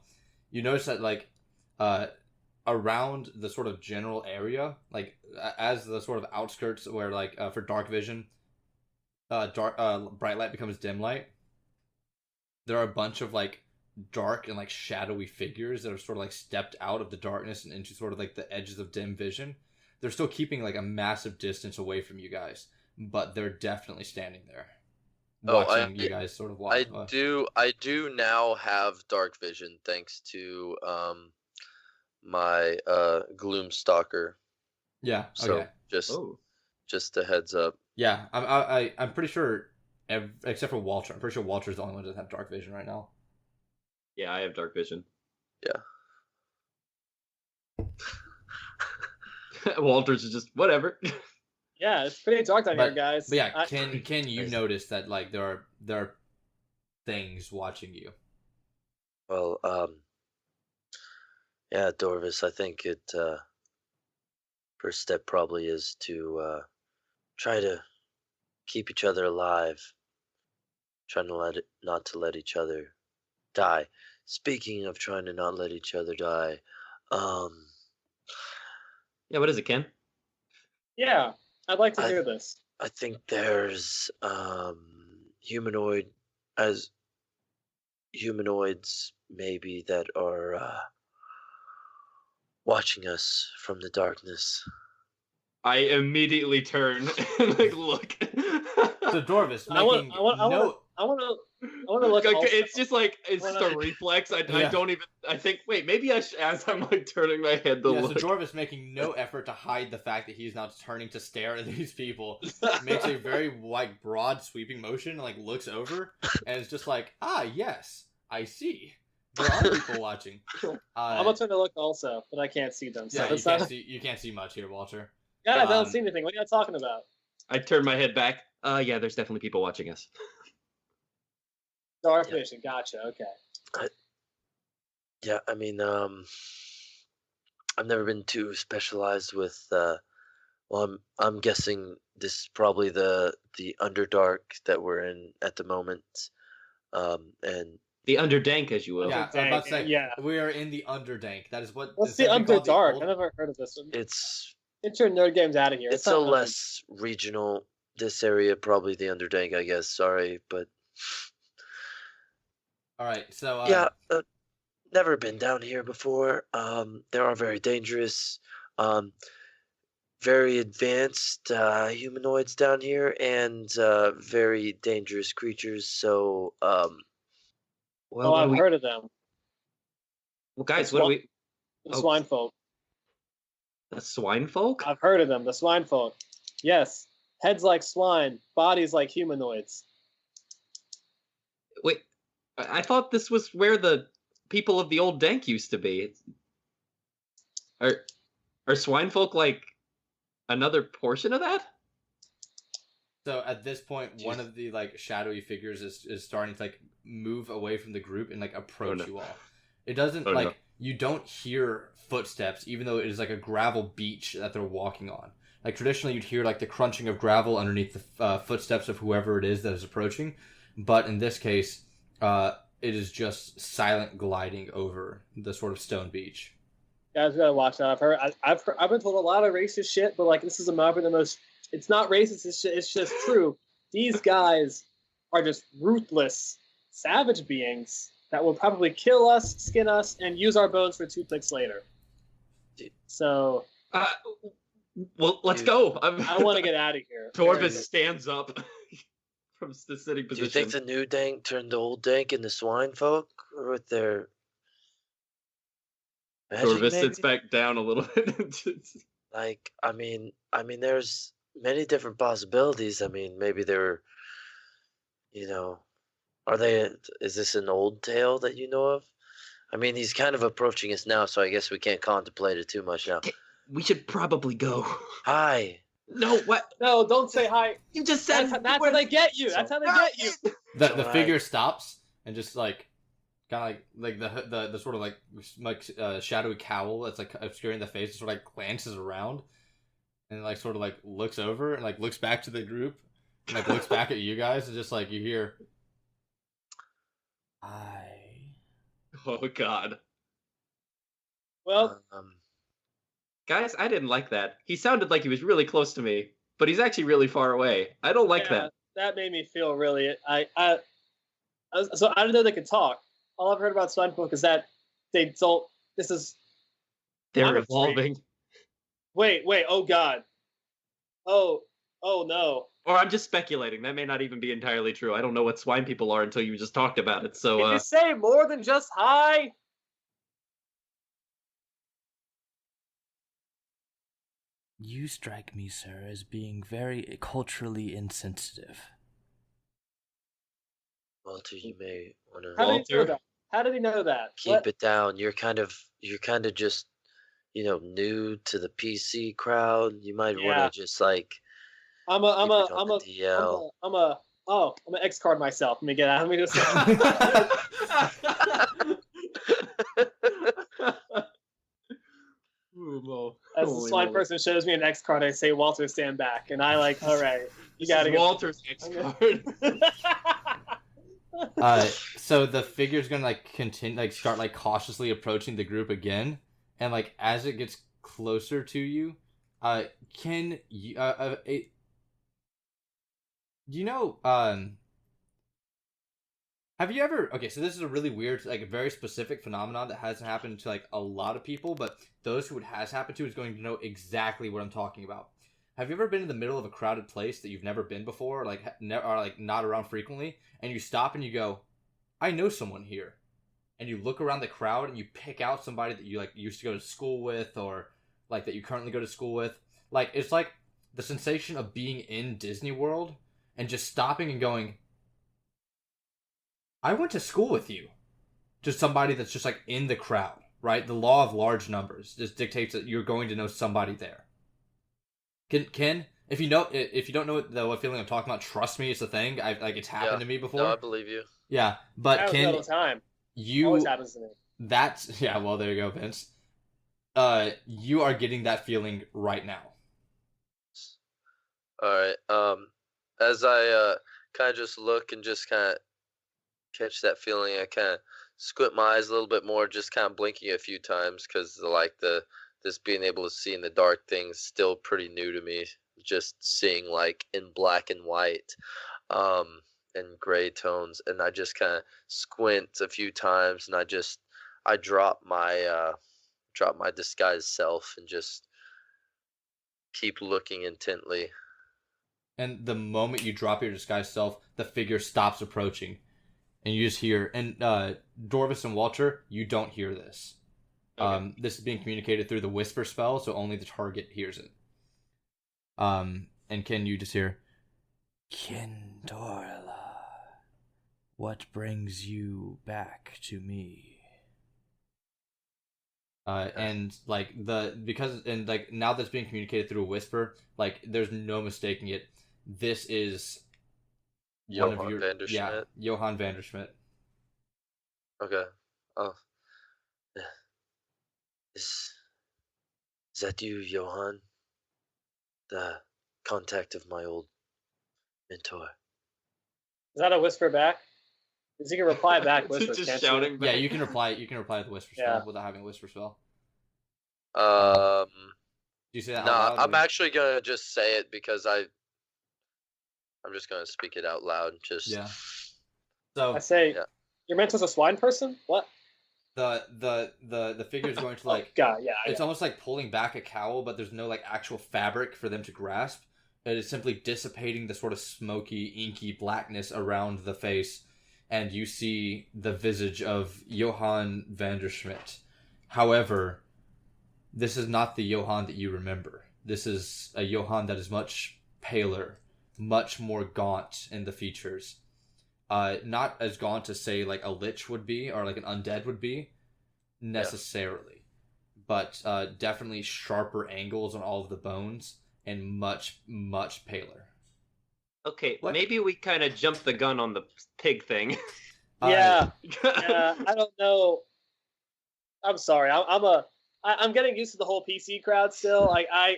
You notice that, like, around the sort of general area, like as the sort of outskirts where, like, for dark vision, bright light becomes dim light. There are a bunch of, like, dark and, like, shadowy figures that are sort of, like, stepped out of the darkness and into sort of, like, the edges of dim vision. They're still keeping, like, a massive distance away from you guys, but they're definitely standing there, watching you guys sort of walk. I do now have dark vision thanks to my Gloomstalker. Yeah. So okay. just a heads up. Yeah, I'm pretty sure, except for Walter. I'm pretty sure Walter's the only one that doesn't have dark vision right now. Yeah, I have dark vision. Yeah. Walter's is just whatever. Yeah, it's pretty dark down here, guys. But yeah, can you notice that like there are things watching you? Well, yeah, Dorvis, I think first step probably is to try to keep each other alive, trying to not to let each other die. Speaking of trying to not let each other die, Yeah, what is it, Ken? Yeah, I'd like to hear this. I think there's humanoids maybe that are watching us from the darkness. I immediately turn and like look. So Dorvis I want to look. Also. It's just like it's just a reflex. I don't even. I think. Wait, maybe as I'm like turning my head to look. So Dorvis making no effort to hide the fact that he's now turning to stare at these people. Makes a very like broad sweeping motion and like looks over and is just like, yes, I see. There are people watching. I'm gonna turn to look also, but I can't see them. So yeah, you can't see much here, Walter. Yeah, I don't see anything. What are you talking about? I turn my head back. Yeah, there's definitely people watching us. Dark vision, gotcha. Okay. I mean, I've never been too specialized with. Well, I'm guessing this is probably the Underdark that we're in at the moment, and the Underdank, as you will. Yeah, I'm about to say, we are in the Underdank. That is what. What's the Underdark? I never heard of this one. Get your nerd games out of here. It's so less regional. This area, probably the Underdank, I guess. Sorry, but. All right, so. Never been down here before. There are very dangerous, very advanced humanoids down here, and very dangerous creatures. So, well, I've heard of them. Well, guys, what do we? The swine folk. The swine folk? I've heard of them. The swine folk. Yes, heads like swine, bodies like humanoids. Wait, I thought this was where the people of the old dank used to be. Are swine folk like another portion of that? So at this point, one of the like shadowy figures is starting to like move away from the group and like approach you all. It doesn't you don't hear footsteps, even though it is like a gravel beach that they're walking on. Like traditionally, you'd hear like the crunching of gravel underneath the footsteps of whoever it is that is approaching, but in this case, it is just silent gliding over the sort of stone beach. Guys, we gotta watch that. I've been told a lot of racist shit, but like this is probably the most. It's not racist. It's just true. These guys are just ruthless, savage beings that will probably kill us, skin us, and use our bones for toothpicks later. So. Well, let's go. I want to get out of here. Dorvis stands up from the sitting position. Do you think the new dank turned the old dank into swine folk with their magic? Dorvis sits back down a little bit. Like, I mean, there's many different possibilities. I mean, maybe they're, is this an old tale that you know of? I mean, he's kind of approaching us now, so I guess we can't contemplate it too much now. We should probably go. Hi. No, what? No, don't say hi. You just said that's how they get you. That's how they get you. The figure stops and just like, kind of like the sort of like shadowy cowl that's like obscuring the face, sort of like glances around, and like sort of like looks over and like looks back to the group, and like looks back at you guys, and just like you hear, Oh God. Well. Guys, I didn't like that. He sounded like he was really close to me, but he's actually really far away. I don't like that. That made me feel really. So I didn't know they could talk. All I've heard about swine folk is that they don't. They're evolving. Wait. Oh God. Oh no. Or I'm just speculating. That may not even be entirely true. I don't know what swine people are until you just talked about it. So. Did you say more than just hi? You strike me, sir, as being very culturally insensitive. Walter, you may want to. How did he know that? Keep it down. You're kind of just, new to the PC crowd, you might want Yeah. to just like I'm a I'm keep a it on I'm the a DL. I'm a X card myself. Let me get out. Let me just. As the swine person shows me an X card, I say, "Walter, stand back," and I like, all right, you This gotta is go. Walter's X card. So the figure's gonna like continue, like start like cautiously approaching the group again, and like as it gets closer to you, can you do you know have you ever okay, so this is a really weird, like a very specific phenomenon that hasn't happened to like a lot of people, but those who it has happened to is going to know exactly what I'm talking about. Have you ever been in the middle of a crowded place that you've never been before, like or like not around frequently, and you stop and you go, I know someone here, and you look around the crowd and you pick out somebody that you like used to go to school with, or like that you currently go to school with. Like it's like the sensation of being in Disney World and just stopping and going, I went to school with you. Just somebody that's just like in the crowd, right? The law of large numbers just dictates that you're going to know somebody there. Ken, if you don't know what feeling I'm talking about, trust me, it's a thing. It's happened to me before. No, I believe you. Yeah, but That Ken, all the time. you Always happens to me. that's yeah. Well, there you go, Vince. You are getting that feeling right now. All right. As I kind of just look and just kind of catch that feeling, I kind of squint my eyes a little bit more, just kind of blinking a few times because this being able to see in the dark thing's still pretty new to me. Just seeing like in black and white, and gray tones, and I just kind of squint a few times, and I drop my disguised self and just keep looking intently. And the moment you drop your disguised self, the figure stops approaching, and you just hear. And Dorvis and Walter, you don't hear this. Okay. This is being communicated through the whisper spell, so only the target hears it. And can you just hear, Kindorla, what brings you back to me? And like now that's being communicated through a whisper, like there's no mistaking it. This is one Johann of your Vanderschmidt. Johann Vanderschmidt. Okay. Oh, is that you, Johann? The contact of my old mentor. Is that a whisper back? Because you can reply back Just whisper. Can't shouting you? back. Yeah, you can reply. You can reply to the whisper spell Yeah. without having a whisper spell. Um, Do you say that no, out loud? I'm actually gonna just say it because I'm just gonna speak it out loud. Just Yeah. So I say, Yeah. your mentor's a swine person? What? the figure's going to like Oh, God, yeah. it's almost like pulling back a cowl, but there's no like actual fabric for them to grasp. It is simply dissipating the sort of smoky, inky blackness around the face, and you see the visage of Johann Vanderschmidt. However, this is not the Johann that you remember. This is a Johann that is much paler, much more gaunt in the features. Not as gaunt as say like a lich would be or like an undead would be, necessarily, but definitely sharper angles on all of the bones and much paler. Okay, What? maybe we kind of jumped the gun on the pig thing. Yeah. I don't know. I'm sorry. I'm getting used to the whole PC crowd still. Like I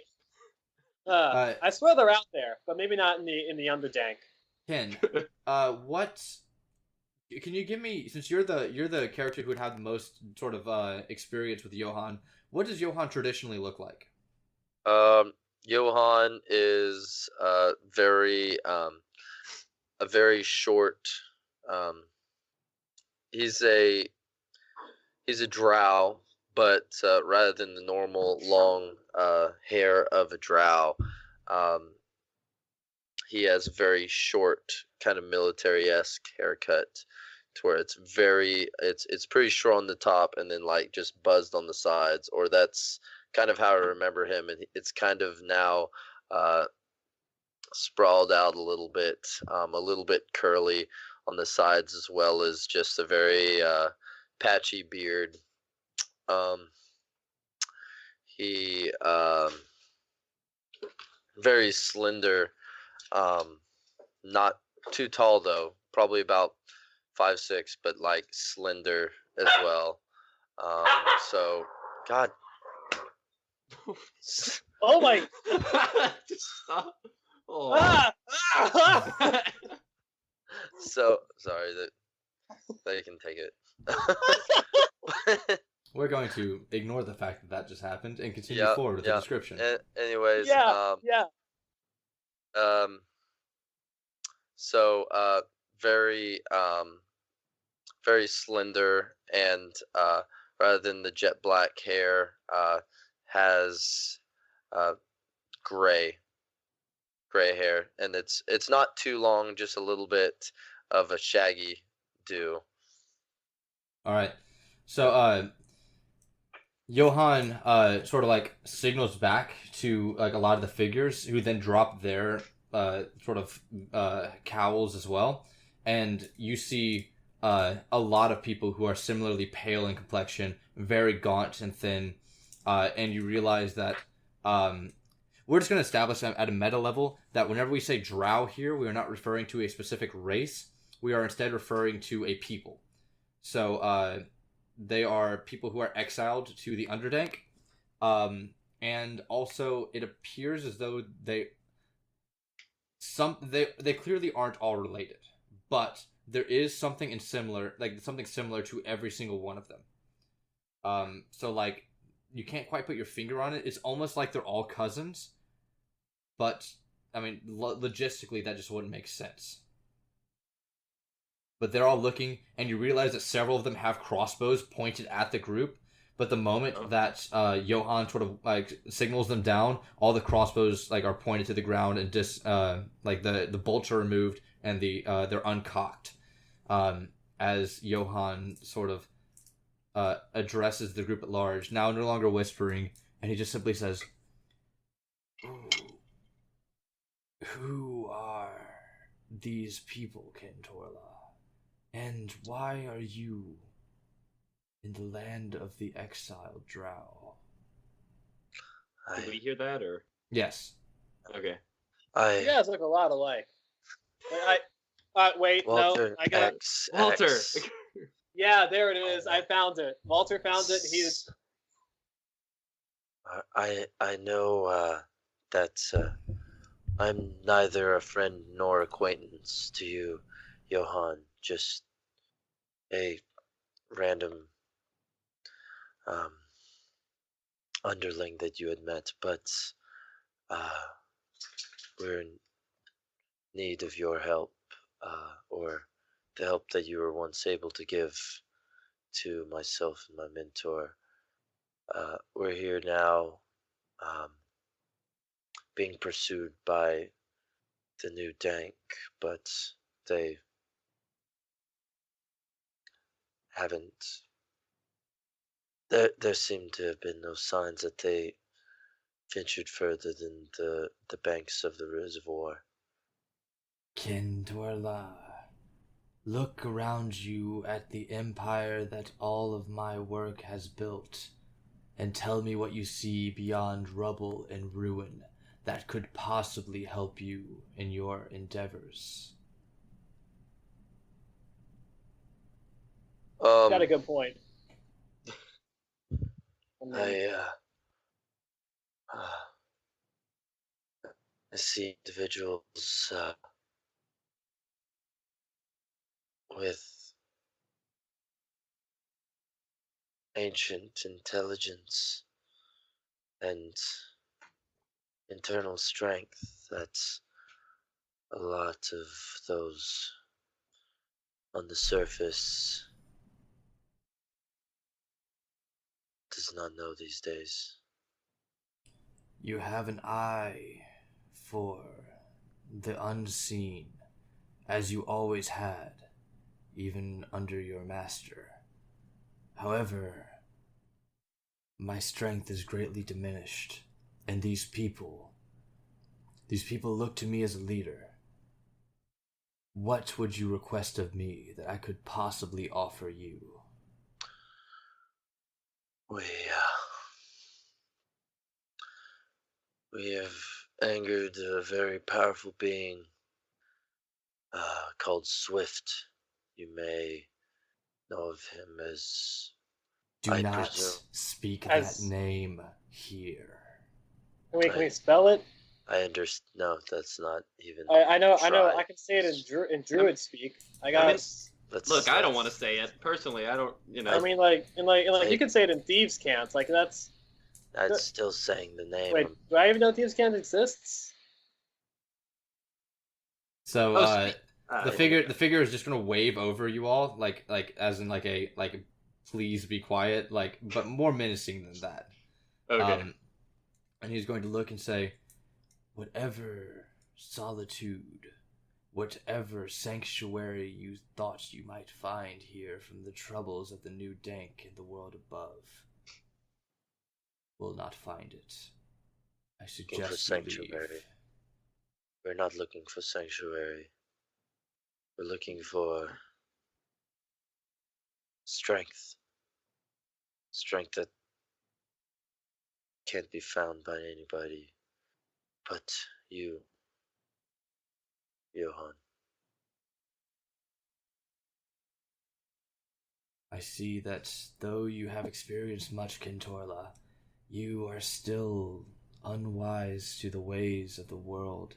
swear they're out there, but maybe not in the Underdank. Ken, what can you give me, since you're the character who would have the most sort of experience with Johann? What does Johann traditionally look like? Johann is a very short. He's a drow, but rather than the normal long hair of a drow, he has a very short, kind of military-esque haircut, to where it's pretty short on the top and then like just buzzed on the sides, or that's kind of how I remember him, and it's kind of now sprawled out a little bit curly on the sides, as well as just a very patchy beard. He very slender, not too tall though, probably about 5'6", but like slender as well. So, God, Oh my! Just stop. Oh. Ah! Ah! so sorry that they can take it. We're going to ignore the fact that just happened and continue Yeah, forward with the description. Anyways, Yeah, yeah. So very very slender, and rather than the jet black hair, has gray hair, and it's not too long, just a little bit of a shaggy do. All right. So Johann sort of like signals back to like a lot of the figures, who then drop their sort of cowls as well, and you see a lot of people who are similarly pale in complexion, very gaunt and thin, and you realize that we're just going to establish at a meta level that whenever we say drow here, we are not referring to a specific race. We are instead referring to a people. So they are people who are exiled to the Underdank, and also it appears as though they clearly aren't all related, but there is something similar to every single one of them. So like you can't quite put your finger on it. It's almost like they're all cousins, but I mean logistically that just wouldn't make sense. But they're all looking, and you realize that several of them have crossbows pointed at the group. But the moment that Johann sort of like signals them down, all the crossbows like are pointed to the ground, and like the bolts are removed, and they're uncocked. As Johann sort of addresses the group at large, now no longer whispering, and he just simply says, "Who are these people, Kentorla? And why are you in the land of the exiled drow?" Did we hear that, or? Yes. Okay. You guys look a lot alike. Wait, Walter no, I got Walter. Yeah, there it is. I found it. Walter found it. He's. I know that I'm neither a friend nor acquaintance to you, Johann. Just a random underling that you had met, but we're in need of your help, or the help that you were once able to give to myself and my mentor. We're here now, being pursued by the new dank, but they haven't. There seem to have been no signs that they ventured further than the banks of the reservoir. Kentorla, look around you at the empire that all of my work has built, and tell me what you see beyond rubble and ruin that could possibly help you in your endeavors. Got a good point. I see individuals with ancient intelligence and internal strength that a lot of those on the surface does not know these days. You have an eye for the unseen, as you always had, even under your master. However, my strength is greatly diminished, and these people look to me as a leader. What would you request of me that I could possibly offer you? We have angered a very powerful being called Swift. You may know of him as... Do I not presume. speak As- that name here. Can we spell it? I understand. No, that's not even. I know. Try. I can say it in Druid speak. I got. I mean, Let's, Look, I don't want to say it personally. I don't. I mean, like, you can say it in Thieves' Cant. Like, that's. That's still saying the name. Wait, do I even know Thieves' Cant exists? So the figure. figure is just gonna wave over you all, like as in like a please be quiet, like, but more menacing than that. Okay. And he's going to look and say, whatever solitude, whatever sanctuary you thought you might find here from the troubles of the new dank in the world above, will not find it. I suggest you sanctuary. leave. We're not looking for sanctuary. We're looking for strength. Strength that can't be found by anybody but you, Johann. I see that though you have experienced much, Kentorla, you are still unwise to the ways of the world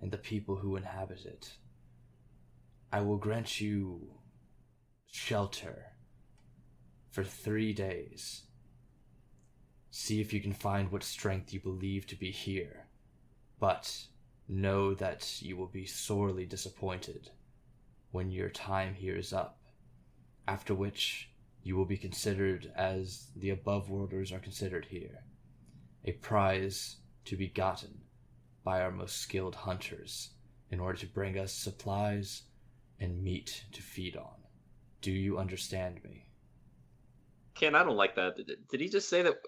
and the people who inhabit it. I will grant you shelter for 3 days. See if you can find what strength you believe to be here, but know that you will be sorely disappointed when your time here is up, after which you will be considered as the above-worlders are considered here, a prize to be gotten by our most skilled hunters in order to bring us supplies and meat to feed on. Do you understand me? Ken, I don't like that. Did he just say that?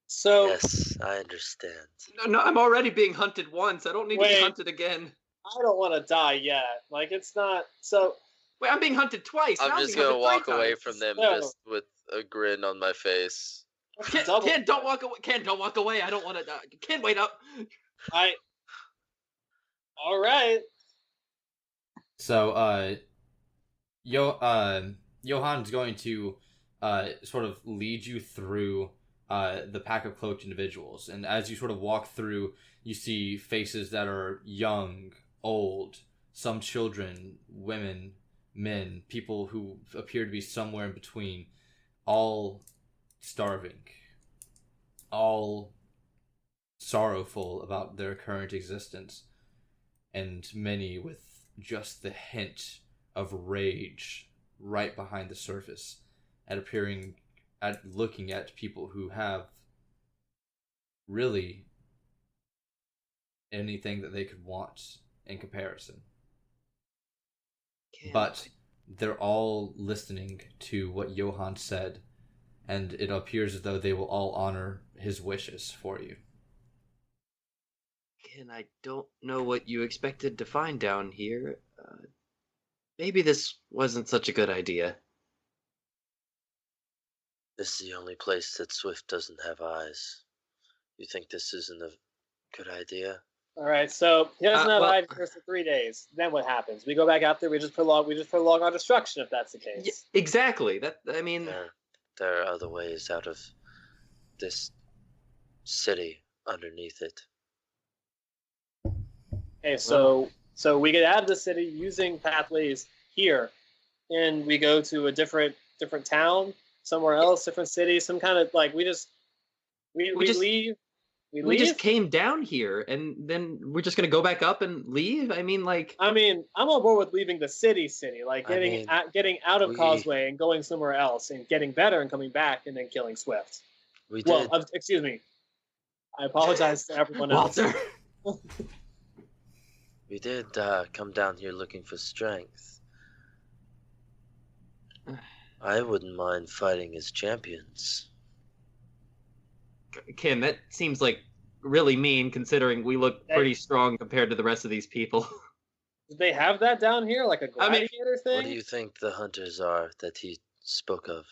So Yes, I understand. No, I'm already being hunted once. I don't need to Wait. be hunted again. I don't want to die yet. Like, it's not. So Wait, I'm being hunted twice. Now I'm just being gonna hunted walk 3 away times. from them No. just with a grin on my face. Ken, don't walk away. Ken, don't walk away. I don't want to die. Ken, wait up. All right. So, Johann's going to sort of lead you through the pack of cloaked individuals, and as you sort of walk through, you see faces that are young, old, some children, women, men, people who appear to be somewhere in between, all starving, all sorrowful about their current existence, and many with just the hint of rage right behind the surface at looking at people who have really anything that they could want in comparison. Ken, But they're all listening to what Johann said, and it appears as though they will all honor his wishes for you. Ken, I don't know what you expected to find down here. Maybe this wasn't such a good idea. This is the only place that Swift doesn't have eyes. You think this isn't a good idea? All right. So he doesn't have well- eyes for 3 days. Then what happens? We go back out there. We just prolong our destruction if that's the case. Yeah, exactly. I mean, There are other ways out of this city underneath it. Okay. So we get out of the city using pathways here, and we go to a different town, somewhere else, different city, some kind of like we just leave. we just came down here, and then we're just gonna go back up and leave. I mean, like, I mean, I'm on board with leaving the city, like getting out of Causeway and going somewhere else and getting better and coming back and then killing Swift. We did. Well, excuse me. I apologize to everyone else. Walter. We did come down here looking for strength. I wouldn't mind fighting as champions. Ken, that seems like really mean, considering we look pretty strong compared to the rest of these people. Do they have that down here, like a gladiator thing? What do you think the hunters are that he spoke of?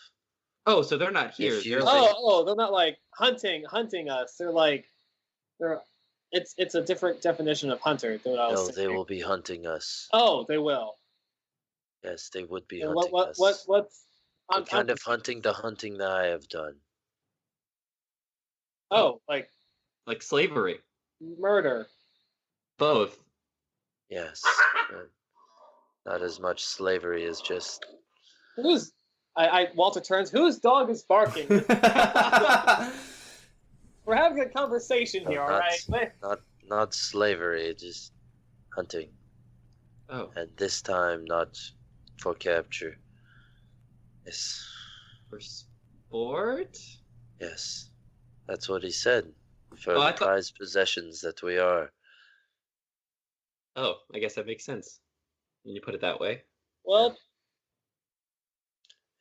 Oh, so they're not here. If you They're think- like, Oh, they're not like hunting us. They're like It's a different definition of hunter than what I was No, saying. they will be hunting us. Oh, they will. Yes, they would be And hunting us. what's? What kind of hunting? The hunting that I have done. Oh, like slavery. murder. Both. Yes. Not as much slavery as just. Who's? Walter turns. Whose dog is barking? We're having a conversation here, all right? Not slavery, just hunting. Oh. And this time, not for capture. Yes. For sport? Yes. That's what he said. For Oh, the prized possessions that we are. Oh, I guess that makes sense when you put it that way. Well,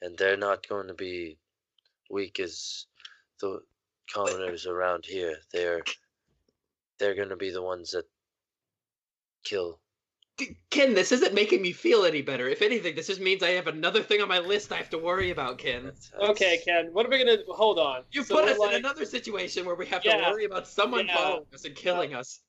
and they're not going to be weak as the commoners around here. They're going to be the ones that kill. Ken, this isn't making me feel any better. If anything, this just means I have another thing on my list I have to worry about, Ken. Okay, Ken. What are we gonna? Hold on. You put us in another situation where we have to worry about someone following us and killing us.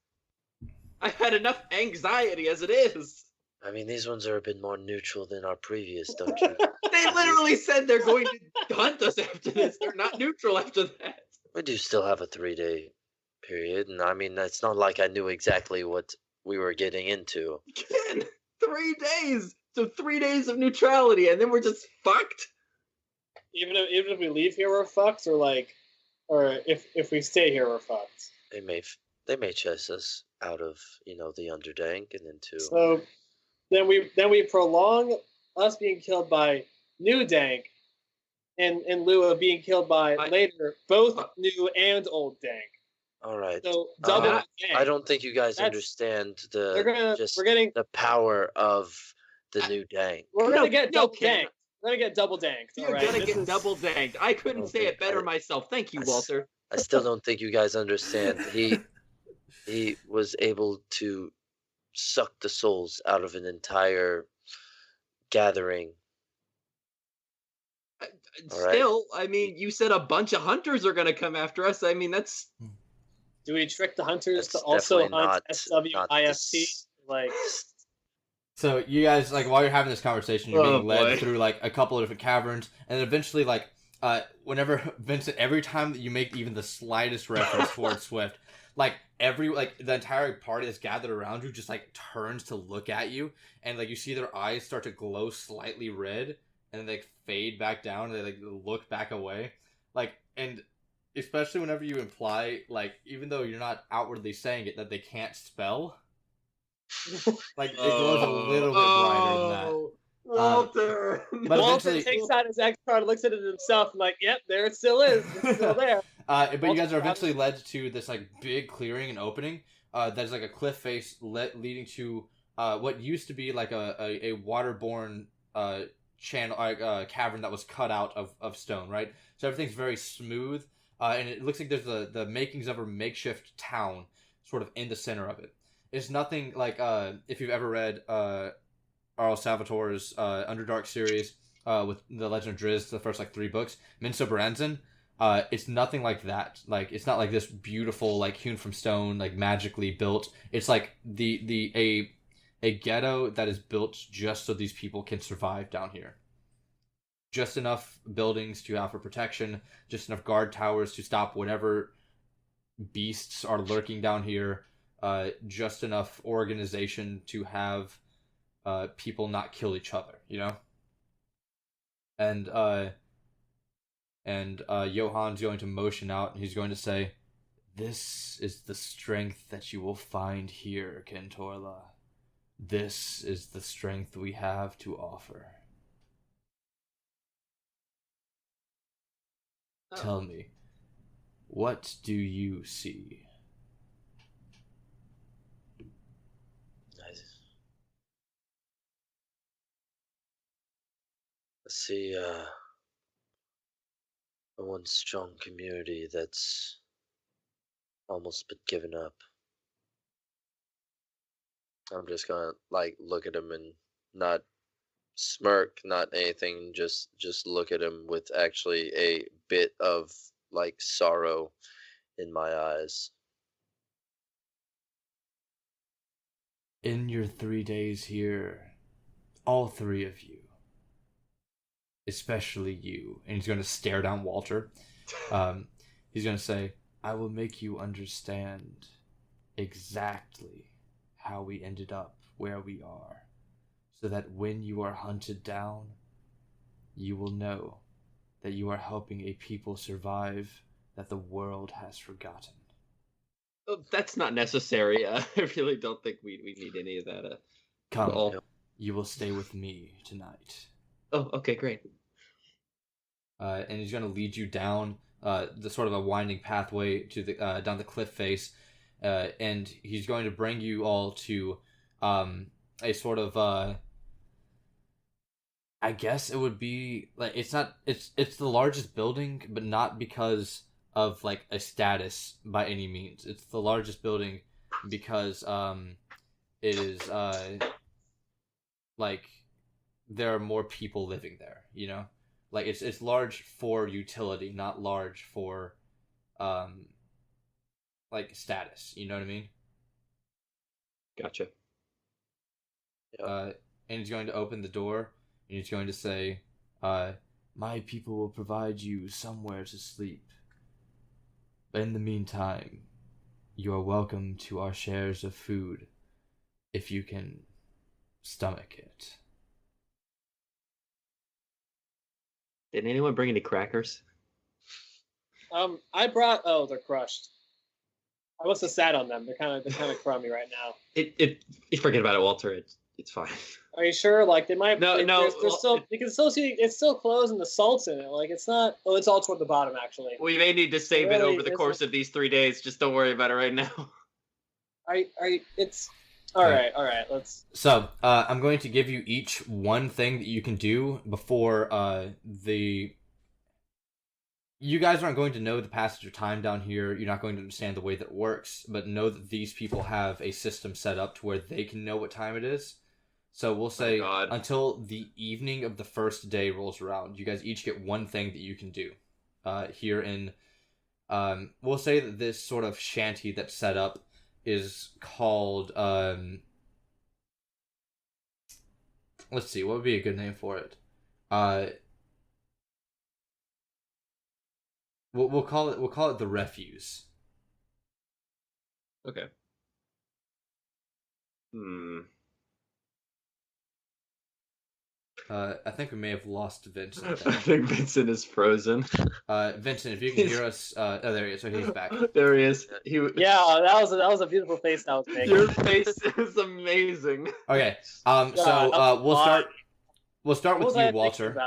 I've had enough anxiety as it is. I mean, these ones are a bit more neutral than our previous, don't you? They literally said they're going to hunt us after this. They're not neutral after that. We do still have a 3-day period, and I mean, it's not like I knew exactly what we were getting into. Ken, 3 days! So 3 days of neutrality, and then we're just fucked? Even if we leave here, we're fucked, or if we stay here, we're fucked. They may chase us out of the Underdank and into. So then we prolong us being killed by New Dank, in lieu of being killed by later both New and Old Dank. All right. So double Dank. I don't think you guys understand the power of the New Dank. We're gonna get double Dank. We're gonna get double danked. You're gonna get double danked. I couldn't say it better myself. Thank you, Walter. I still don't think you guys understand. He was able to suck the souls out of an entire gathering. Still, I mean, you said a bunch of hunters are going to come after us. I mean, that's. Do we trick the hunters to also hunt SWIFT? So you guys, while you're having this conversation, you're being led through a couple of different caverns, and then eventually whenever Vincent, every time that you make even the slightest reference towards Swift, the entire party that's gathered around you just turns to look at you, and you see their eyes start to glow slightly red, and then they fade back down, and they look back away, and especially whenever you imply, even though you're not outwardly saying it, that they can't spell, it glows a little bit brighter than that. Walter! Walter takes out his X card, looks at it himself, and yep, there it still is. It's still there. But you guys are eventually led to this big clearing and opening that is a cliff face leading to what used to be a waterborne channel cavern that was cut out of stone, right? So everything's very smooth, and it looks like there's the makings of a makeshift town sort of in the center of it. It's nothing if you've ever read R.L. Salvatore's Underdark series with The Legend of Drizzt, the first 3 books, Minso Baranzan. It's nothing like that. It's not this beautiful, hewn from stone, magically built. It's a ghetto that is built just so these people can survive down here. Just enough buildings to offer protection, just enough guard towers to stop whatever beasts are lurking down here, just enough organization to have people not kill each other, And Johan's going to motion out, and he's going to say, "This is the strength that you will find here, Kentorla. This is the strength we have to offer. Tell me, what do you see?" I see a one strong community that's almost been given up. I'm just gonna look at him and not smirk, not anything, just look at him with actually a bit of sorrow in my eyes. In your 3 days here, all three of you, especially you, and he's going to stare down Walter. He's going to say, I will make you understand exactly how we ended up where we are, so that when you are hunted down, you will know that you are helping a people survive that the world has forgotten. Oh, that's not necessary. I really don't think we need any of that. Come, all. you will stay with me tonight. Oh, okay, great. And he's going to lead you down the sort of a winding pathway to the down the cliff face, and he's going to bring you all to a sort of I guess it would be like it's the largest building, but not because of like a status by any means. It's the largest building because it is like there are more people living there, you know? Like it's large for utility, not large for like status, you know what I mean? Gotcha. And he's going to open the door and he's going to say, my people will provide you somewhere to sleep. But in the meantime, you are welcome to our shares of food if you can stomach it. Did anyone bring any crackers? I brought. Oh, they're crushed. I must have sat on them. They're kind of crummy right now. You forget about it, Walter. It's fine. Are you sure? Like they might. No. They're still. You can still see it's still closed and the salt's in it. Like it's not. Oh, it's all toward the bottom actually. We may need to save it over the course of these 3 days. Just don't worry about it right now. It's. All right. Let's. So, I'm going to give you each one thing that you can do before You guys aren't going to know the passage of time down here. You're not going to understand the way that it works, but know that these people have a system set up to where they can know what time it is. So we'll say until the evening of the first day rolls around, you guys each get one thing that you can do. Here in, we'll say that this sort of shanty that's set up is called, let's see, what would be a good name for it? We'll call it the refuse. Okay. I think we may have lost Vincent. I think Vincent is frozen. Vincent, if you can hear us, oh, there he is. So he's back. There he is. Yeah, that was a beautiful face that was making. Your face is amazing. Okay. We'll start with you, Walter.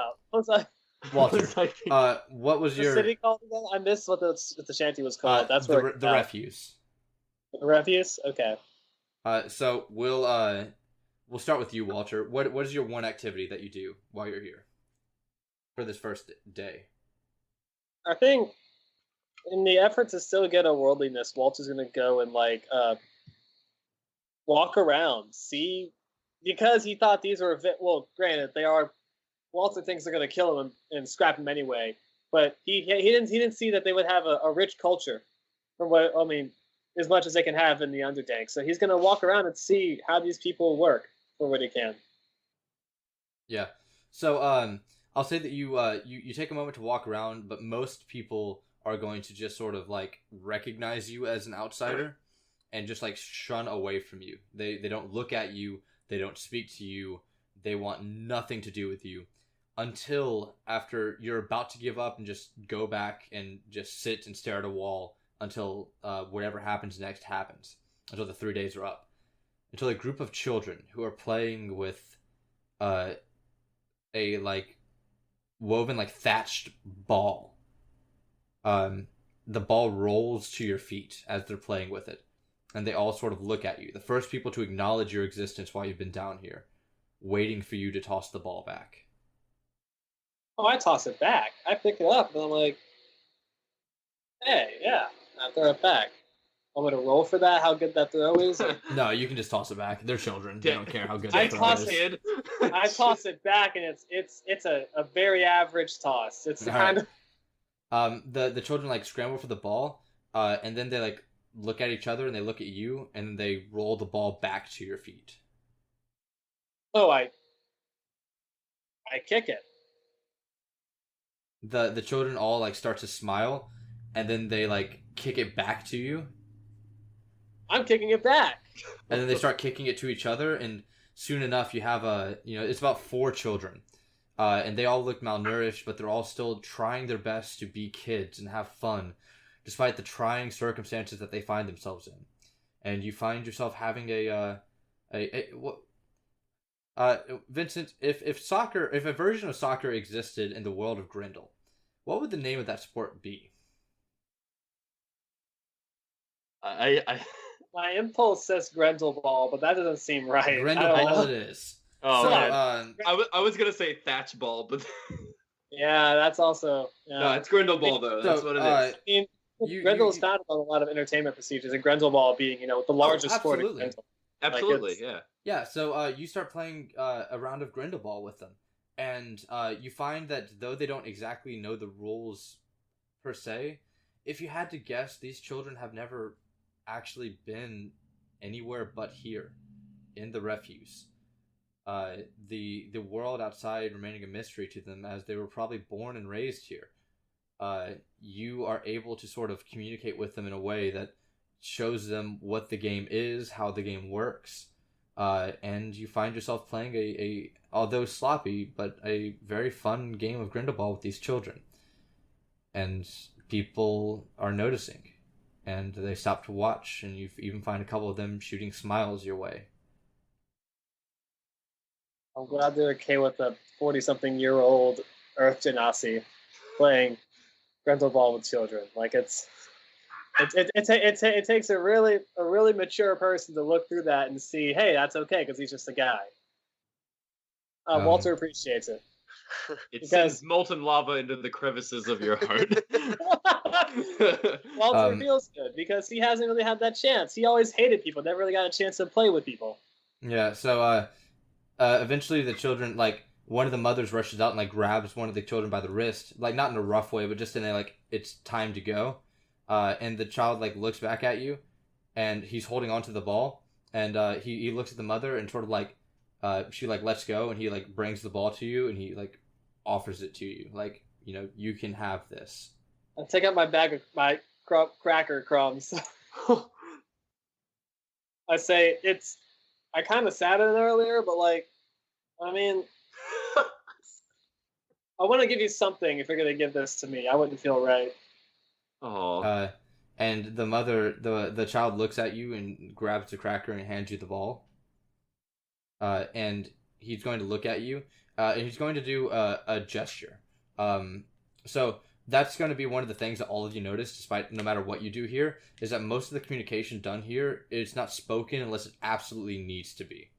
Walter, what was your city called again? I missed what the shanty was called. That's the refuse. The refuse. Okay. So we'll start with you, Walter. What is your one activity that you do while you're here for this first day? I think in the effort to still get a worldliness, Walter's gonna go and walk around, see, because he thought these were granted they are. Walter thinks they're going to kill him and scrap him anyway, but he didn't see that they would have a rich culture, from what I mean, as much as they can have in the Underdank. So he's going to walk around and see how these people work for what he can. Yeah. So I'll say that you take a moment to walk around, but most people are going to just sort of like recognize you as an outsider and just like shun away from you. They don't look at you. They don't speak to you. They want nothing to do with you. Until after you're about to give up and just go back and just sit and stare at a wall until whatever happens next happens. Until the 3 days are up. Until a group of children who are playing with a like woven like thatched ball. The ball rolls to your feet as they're playing with it. And they all sort of look at you. The first people to acknowledge your existence while you've been down here. Waiting for you to toss the ball back. Oh, I toss it back. I pick it up, and I'm like, hey, yeah, I throw it back. I'm going to roll for that, how good that throw is. No, you can just toss it back. They're children. They don't care how good I that throw is. I toss it back, and it's a very average toss. It's kind of... The children, like, scramble for the ball, and then they, like, look at each other and they look at you, and then they roll the ball back to your feet. Oh, I kick it. The children all like start to smile, and then they like kick it back to you, I'm kicking it back. and then they start kicking it to each other, and soon enough you have it's about 4 children, and they all look malnourished, but they're all still trying their best to be kids and have fun, despite the trying circumstances that they find themselves in. And you find yourself having Vincent, if a version of soccer existed in the world of Ghrehndhehl, what would the name of that sport be? I My impulse says Ghrehndhehl ball, but that doesn't seem right. Ghrehndhehl ball it is. Oh, So, okay. I was gonna say thatch ball, but Yeah, that's also. Yeah. no, it's Ghrehndhehl ball though. That's what it is. I mean, Ghrehndhehl is founded on a lot of entertainment procedures, and Ghrehndhehl ball being, the largest sport in absolutely. Ghrehndhehl. Absolutely, yeah. Yeah, so you start playing a round of Ghrehndhehl ball with them, and you find that though they don't exactly know the rules per se, if you had to guess, these children have never actually been anywhere but here, in the refuse. The world outside remaining a mystery to them, as they were probably born and raised here. You are able to sort of communicate with them in a way that shows them what the game is, how the game works, and you find yourself playing a although sloppy, but a very fun game of Ghrehndhehl ball with these children. And people are noticing, and they stop to watch, and you even find a couple of them shooting smiles your way. I'm glad they're okay with a 40-something-year-old Earth Genasi playing Ghrehndhehl ball with children. Like it takes a really mature person to look through that and see, hey, that's okay because he's just a guy. Walter appreciates it. It sends molten lava into the crevices of your heart. Walter feels good because he hasn't really had that chance. He always hated people, never really got a chance to play with people. Yeah, so eventually the children, like, one of the mothers rushes out and like grabs one of the children by the wrist, like not in a rough way, but just in a like it's time to go. And the child like looks back at you, and he's holding onto the ball, and he looks at the mother and sort of like she like lets go, and he like brings the ball to you, and he like offers it to you, like, you can have this. I take out my bag of my cracker crumbs. I say I kind of sat in it earlier, but like, I mean, I want to give you something if you're gonna give this to me. I wouldn't feel right. Oh. And the mother, the child looks at you and grabs the cracker and hands you the ball. And he's going to look at you, and he's going to do a gesture. So that's going to be one of the things that all of you notice, despite no matter what you do here, is that most of the communication done here is not spoken unless it absolutely needs to be.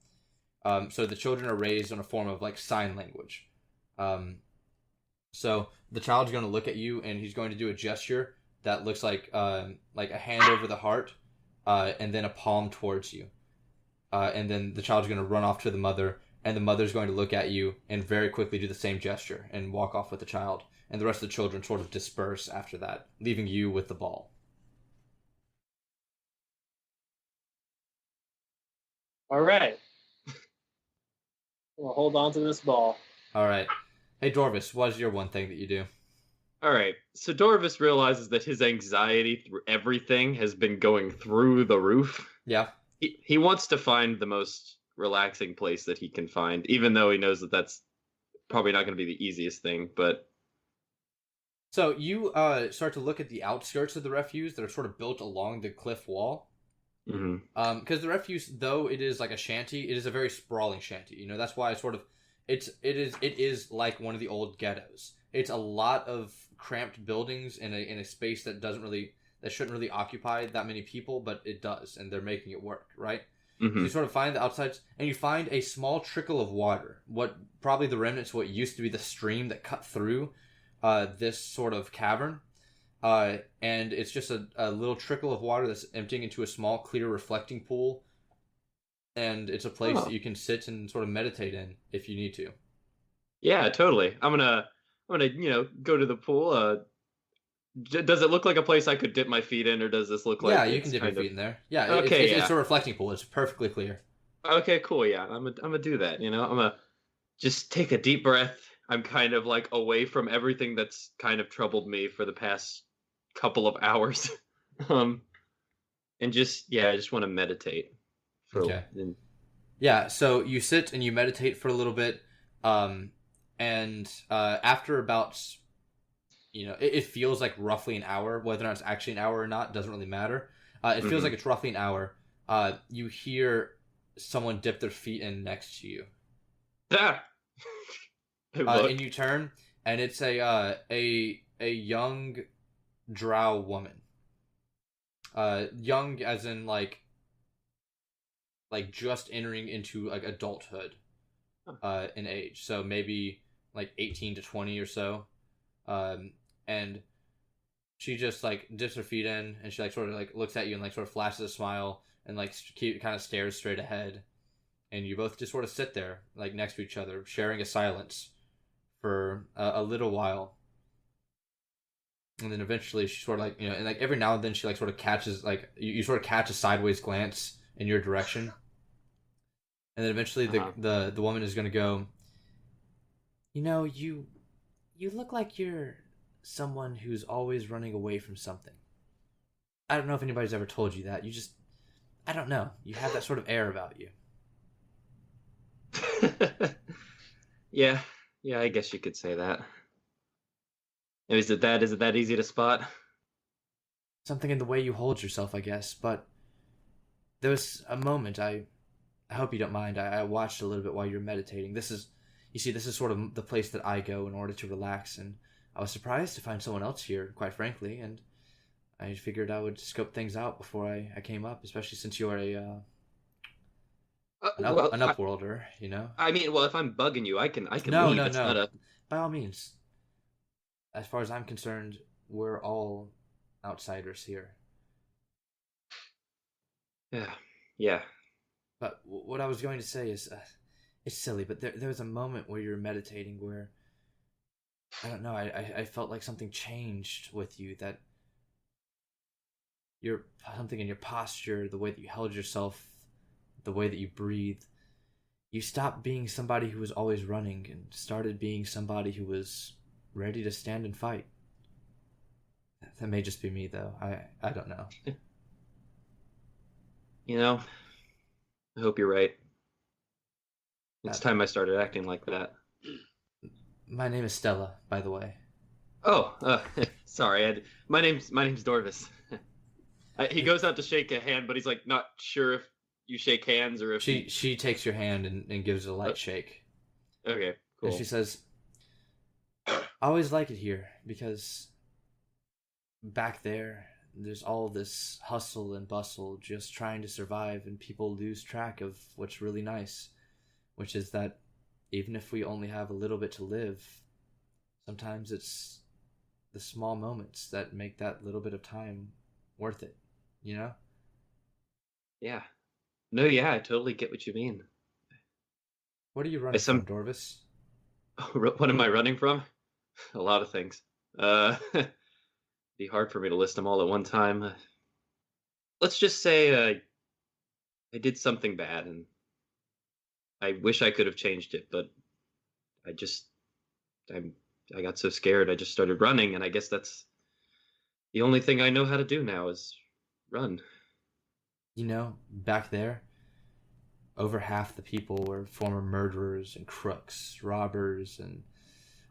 So the children are raised on a form of like sign language. So the child's going to look at you, and he's going to do a gesture that looks like a hand over the heart, and then a palm towards you. And then the child's going to run off to the mother, and the mother's going to look at you and very quickly do the same gesture and walk off with the child. And the rest of the children sort of disperse after that, leaving you with the ball. All right. We'll hold on to this ball. All right. Hey, Dorvis, what is your one thing that you do? All right. So Dorvis realizes that his anxiety through everything has been going through the roof. Yeah. He wants to find the most relaxing place that he can find, even though he knows that that's probably not going to be the easiest thing, but... So you start to look at the outskirts of the refuse that are sort of built along the cliff wall. Mm-hmm. Because the refuse, though it is like a shanty, it is a very sprawling shanty. That's why it is like one of the old ghettos. It's a lot of cramped buildings in a space that shouldn't really occupy that many people, but it does, and they're making it work, right? Mm-hmm. So you sort of find the outsides, and you find a small trickle of water, what probably the remnants of what used to be the stream that cut through this sort of cavern, and it's just a little trickle of water that's emptying into a small, clear, reflecting pool, and it's a place that you can sit and sort of meditate in if you need to. Yeah, totally. I'm gonna go to the pool, Does it look like a place I could dip my feet in, or does this look like Yeah, you can it's dip your kind of... feet in there. Yeah, Okay, it's yeah. a reflecting pool. It's perfectly clear. Okay, cool. Yeah, I'm gonna do that. I'm gonna just take a deep breath. I'm kind of like away from everything that's kind of troubled me for the past couple of hours. um, and I just want to meditate Okay. and, Yeah, so you sit and you meditate for a little bit, and after about, it feels like roughly an hour. Whether or not it's actually an hour or not doesn't really matter. It feels like Mhm. it's roughly an hour. You hear someone dip their feet in next to you, Ah! I look. and you turn, and it's a young drow woman. Young as in just entering into like adulthood in age, so maybe like 18 to 20 or so. And she just like dips her feet in, and she like sort of like looks at you and like sort of flashes a smile and like kind of stares straight ahead, and you both just sort of sit there like next to each other, sharing a silence for a little while. And then eventually she sort of like, and like every now and then she like sort of catches, like you sort of catch a sideways glance in your direction. And then eventually Uh-huh. the woman is going to go, you look like you're someone who's always running away from something. I don't know if anybody's ever told you that. I don't know. You have that sort of air about you. Yeah, yeah, I guess you could say that. Is it that easy to spot? Something in the way you hold yourself, I guess. But there was a moment, I hope you don't mind. I watched a little bit while you were meditating. This is sort of the place that I go in order to relax, and I was surprised to find someone else here, quite frankly, and I figured I would scope things out before I came up, especially since you're Well, an upworlder, I mean, well, if I'm bugging you, I can No, leave. no, It's not no. a... By all means, as far as I'm concerned, we're all outsiders here. Yeah, yeah. But what I was going to say is, it's silly, but there was a moment where you were meditating where, I don't know, I felt like something changed with you, that something in your posture, the way that you held yourself, the way that you breathed. You stopped being somebody who was always running and started being somebody who was ready to stand and fight. That may just be me, though. I don't know. I hope you're right. It's Uh, time I started acting like that. my name is Stella, by the way. Oh, sorry. My name's Dorvis. He goes out to shake a hand, but he's like not sure if you shake hands or if She takes your hand and gives it a Uh, light shake. okay, And cool. she says, I always like it here because back there's all this hustle and bustle just trying to survive, and people lose track of what's really nice, which is that even if we only have a little bit to live, sometimes it's the small moments that make that little bit of time worth it, you know? Yeah. No, yeah, I totally get what you mean. What are you I running from, some Dorvis? What am I running from? A lot of things. Be hard for me to list them all at one time. Let's just say I did something bad, and I wish I could have changed it, but I just I'm I got so scared I just started running, and I guess that's the only thing I know how to do now is run. Back there, over half the people were former murderers and crooks, robbers and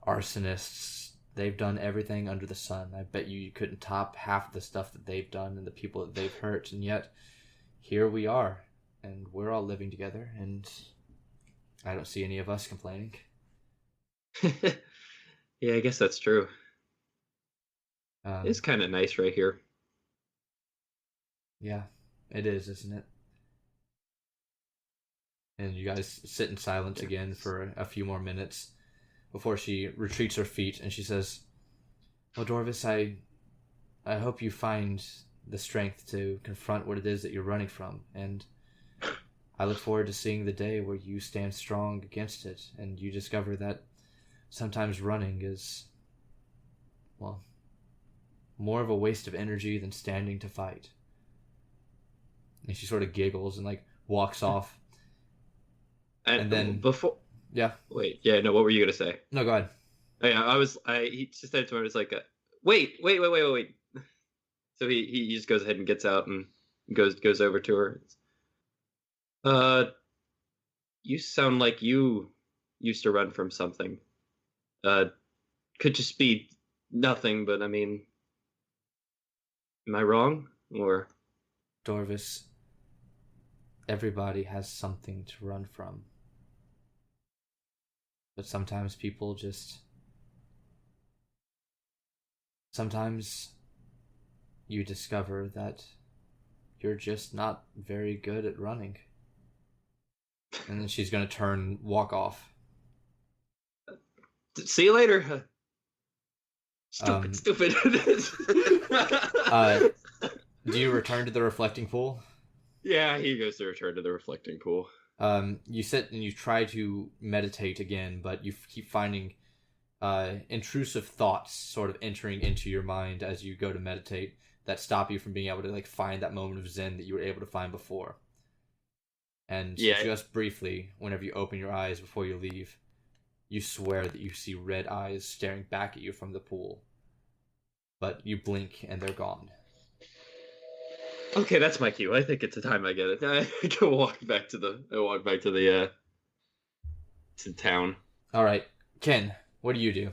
arsonists. They've done everything under the sun. I bet you couldn't top half of the stuff that they've done and the people that they've hurt, and yet here we are, and we're all living together, and I don't see any of us complaining. Yeah, I guess that's true. Um, It's kind of nice right here. yeah, it is, isn't it? And you guys sit in silence Yeah. again for a few more minutes before she retreats her feet and she says, well, Dorvis, I hope you find the strength to confront what it is that you're running from, and I look forward to seeing the day where you stand strong against it and you discover that sometimes running is, well, more of a waste of energy than standing to fight. And she sort of giggles and like walks off. And then before, yeah, wait, yeah, no, what were you gonna say? no, go ahead. Oh, yeah, he just said to me, I was like, wait. So he just goes ahead and gets out and goes over to her. You sound like you used to run from something. Could just be nothing, but I mean, am I wrong? Or Dorvis, everybody has something to run from. But sometimes people just... Sometimes you discover that you're just not very good at running. And then she's gonna turn, walk off. see you later. Stupid. Do you return to the reflecting pool? Yeah, he goes to return to the reflecting pool. You sit and you try to meditate again, but you keep finding intrusive thoughts sort of entering into your mind as you go to meditate that stop you from being able to like find that moment of zen that you were able to find before. And just briefly, whenever you open your eyes before you leave, you swear that you see red eyes staring back at you from the pool. But you blink and they're gone. Okay, that's my cue. I think it's the time I get it. I go walk back to the to town. All right, Ken, what do you do?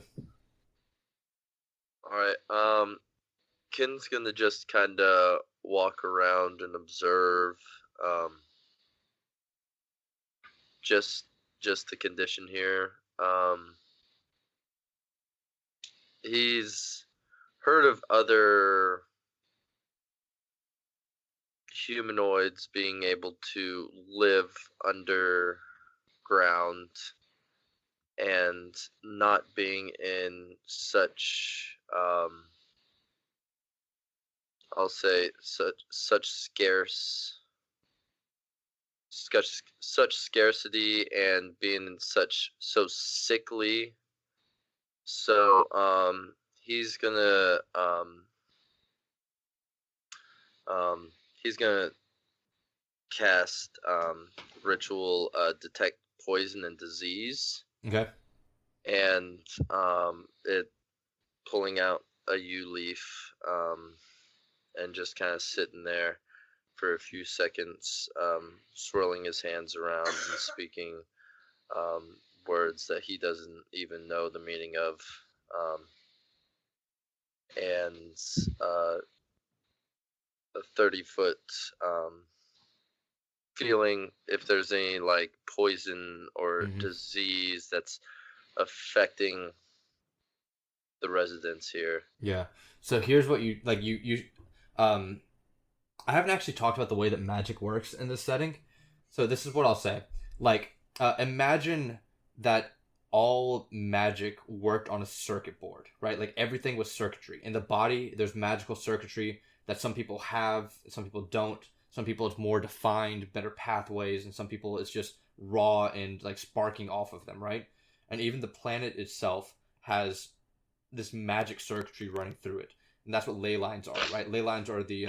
All right. Ken's gonna just kind of walk around and observe, just the condition here. He's heard of other humanoids being able to live underground and not being in such I'll say such scarcity and being in so sickly. So he's gonna cast ritual detect poison and disease. Okay. And it pulling out a yew leaf and just kind of sitting there for a few seconds, swirling his hands around and speaking words that he doesn't even know the meaning of, and a 30-foot feeling if there's any like poison or disease that's affecting the residents here. Yeah. So here's what you like. I haven't actually talked about the way that magic works in this setting. So this is what I'll say. Like, imagine that all magic worked on a circuit board, right? Like everything was circuitry. In the body, there's magical circuitry that some people have, some people don't. Some people it's more defined, better pathways, and some people it's just raw and like sparking off of them, right? And even the planet itself has this magic circuitry running through it. And that's what ley lines are, right? Ley lines are the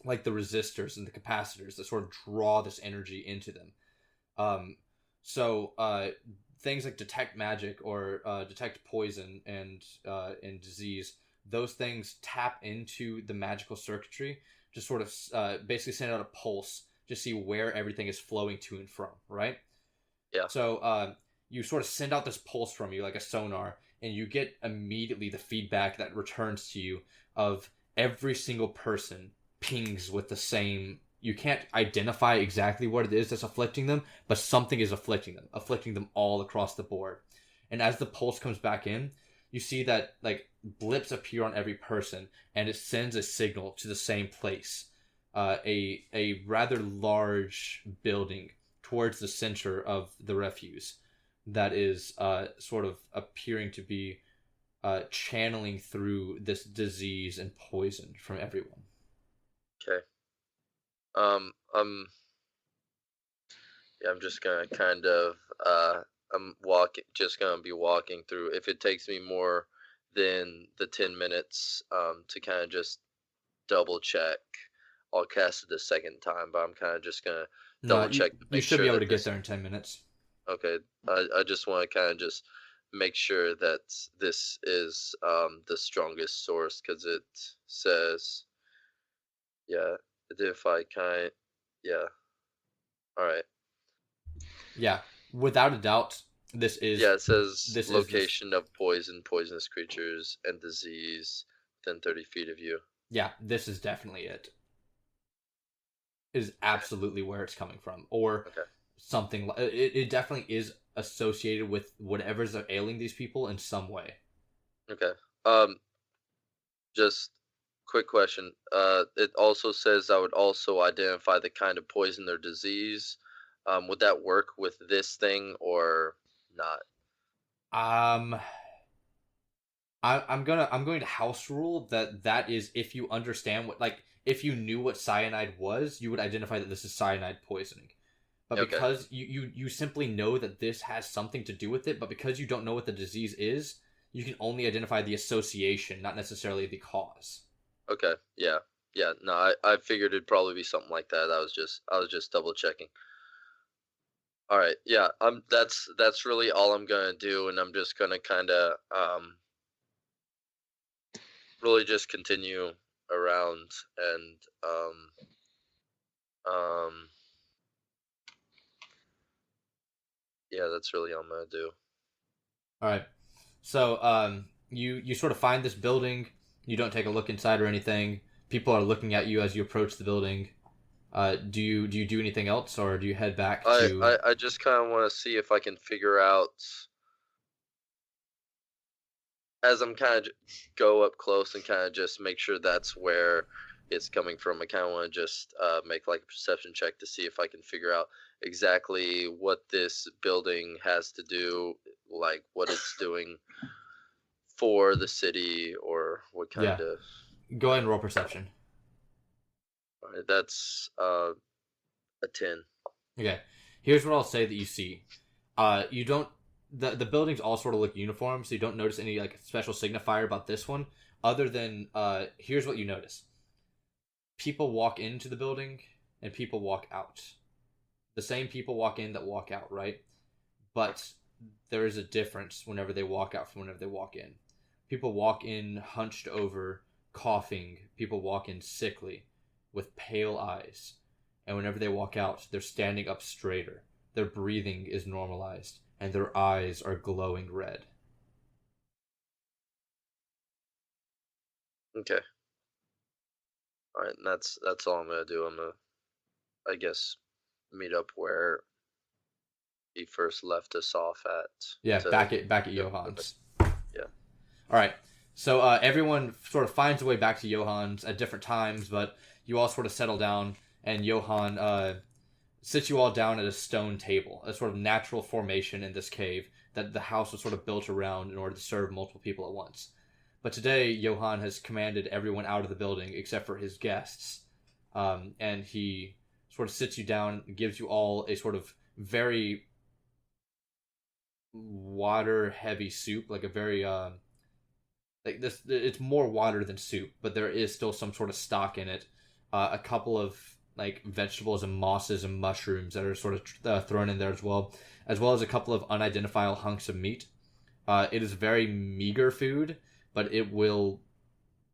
like the resistors and the capacitors that sort of draw this energy into them. So things like detect magic or detect poison and disease, those things tap into the magical circuitry, just sort of basically send out a pulse to see where everything is flowing to and from, right? Yeah. So you sort of send out this pulse from you like a sonar, and you get immediately the feedback that returns to you of every single person pings with the same... You can't identify exactly what it is that's afflicting them, but something is afflicting them all across the board. And as the pulse comes back in, you see that like blips appear on every person, and it sends a signal to the same place. A rather large building towards the center of the refuse that is sort of appearing to be channeling through this disease and poison from everyone. Okay. Yeah, I'm just gonna kind of I'm just gonna be walking through. If it takes me more then the 10 minutes to kind of just double check. I'll cast it a second time, but I'm kind of just gonna No, double check to you make should sure be able that to get this. there in 10 minutes. Okay, I just want to kind of just make sure that this is the strongest source because it says, yeah, identify kind. Yeah. All right. Yeah, without a doubt, this is Yeah, it says this is this. location of poison, poisonous creatures, and disease within 30 feet of you. Yeah, this is definitely it. Is absolutely where it's coming from, or Okay. something. It definitely is associated with whatever's ailing these people in some way. Okay. Just quick question. It also says I would also identify the kind of poison or disease. Would that work with this thing or not? Um, I'm going to house rule that is if you understand what, like, if you knew what cyanide was, you would identify that this is cyanide poisoning. But Okay. because you simply know that this has something to do with it, but because you don't know what the disease is, you can only identify the association, not necessarily the cause. Okay. Yeah. Yeah. No, I figured it'd probably be something like that. I was just double checking. All right. Yeah. That's really all I'm gonna do, and I'm just gonna kind of really just continue around and um yeah, that's really all I'm gonna do. All right. So you sort of find this building. You don't take a look inside or anything. People are looking at you as you approach the building. Do you do anything else, or do you head back to? I just kind of want to see if I can figure out as I'm kind of go up close and kind of just make sure that's where it's coming from. I kind of want to just make like a perception check to see if I can figure out exactly what this building has to do, like what it's doing for the city or what Yeah. kind of. Go ahead and roll perception. All right, that's a 10. Okay. Here's what I'll say that you see. You don't. The buildings all sort of look uniform, so you don't notice any like special signifier about this one, other than here's what you notice. People walk into the building and people walk out. The same people walk in that walk out, right? But there is a difference whenever they walk out from whenever they walk in. People walk in hunched over, coughing. People walk in sickly, with pale eyes. And whenever they walk out, they're standing up straighter. Their breathing is normalized, and their eyes are glowing red. Okay. All right, and that's all I'm gonna do. I'm gonna, I guess, meet up where he first left us off at. Yeah, to- back at Yeah, Johann's. Yeah. All right. So everyone sort of finds a way back to Johann's at different times, but you all sort of settle down, and Johann sits you all down at a stone table, a sort of natural formation in this cave that the house was sort of built around in order to serve multiple people at once. But today, Johann has commanded everyone out of the building except for his guests, and he sort of sits you down and gives you all a sort of very water-heavy soup, like a very like this. It's more water than soup, but there is still some sort of stock in it. A couple of like vegetables and mosses and mushrooms that are sort of thrown in there as well as a couple of unidentifiable hunks of meat. It is very meager food, but it will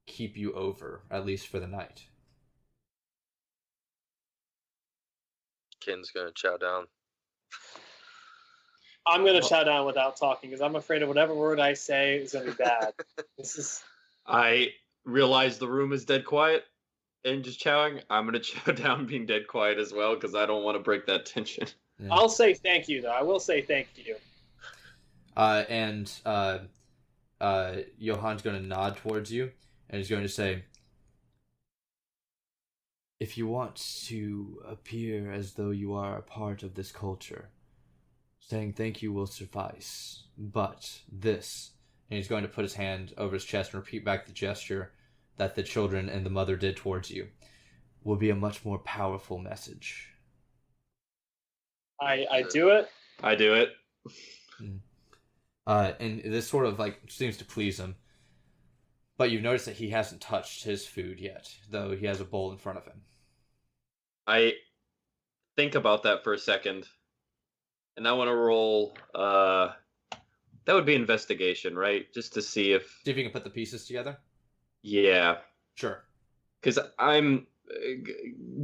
keep you over, at least for the night. Ken's gonna chow down. I'm gonna chow down without talking because I'm afraid of whatever word I say is gonna be bad. This is I realize the room is dead quiet and just chowing. I'm gonna chow down being dead quiet as well because I don't want to break that tension. Yeah. I'll say thank you though. I will say thank you. Johann's going to nod towards you, and he's going to say, "If you want to appear as though you are a part of this culture, saying thank you will suffice. But this," and he's going to put his hand over his chest and repeat back the gesture that the children and the mother did towards you, "will be a much more powerful message." I do it. I do it. And this sort of like seems to please him. But you've noticed that he hasn't touched his food yet, though he has a bowl in front of him. I think about that for a second, and I want to roll. That would be investigation, right? Just to see if. See if you can put the pieces together? Yeah. Sure. Because I'm.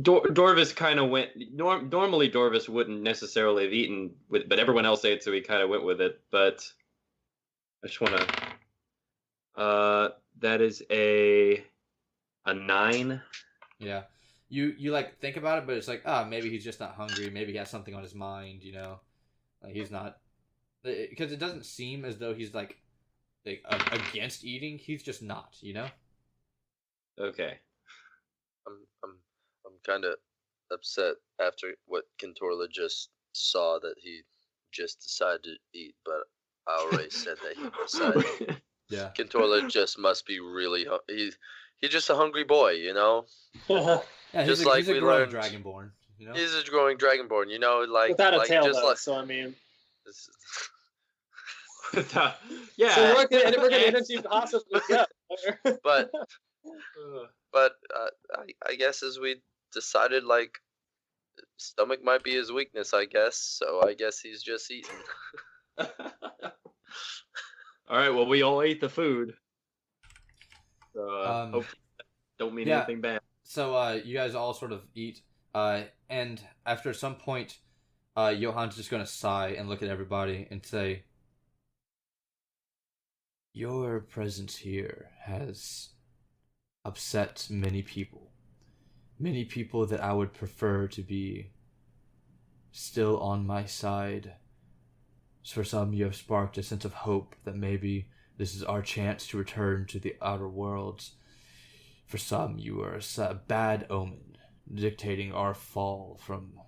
Dorvis kind of went. Normally, Dorvis wouldn't necessarily have eaten with, but everyone else ate, so he kind of went with it. But I just want to. That is a 9. Yeah. You like think about it, but it's like, maybe he's just not hungry. Maybe he has something on his mind, you know? Like he's not, because it doesn't seem as though he's like against eating. He's just not, you know? Okay. I'm kind of upset after what Kentorla just saw that he just decided to eat, but I already said that he decided. Yeah. Kentorla just must be really he's just a hungry boy, you know. Yeah, just like he's a we growing learned, dragonborn, you know. He's a growing dragonborn, you know, like without a tail, just though. like, So I mean, Yeah. So we're gonna interview possibly. Yeah. but I guess as we decided, like, stomach might be his weakness, I guess. So I guess he's just eating. All right. Well, we all ate the food. So hopefully that don't mean anything bad. So you guys all sort of eat, and after some point, Johan's just gonna sigh and look at everybody and say, "Your presence here has upset many people. Many people that I would prefer to be still on my side. For some, you have sparked a sense of hope that maybe this is our chance to return to the outer worlds. For some, you are a bad omen, dictating our fall from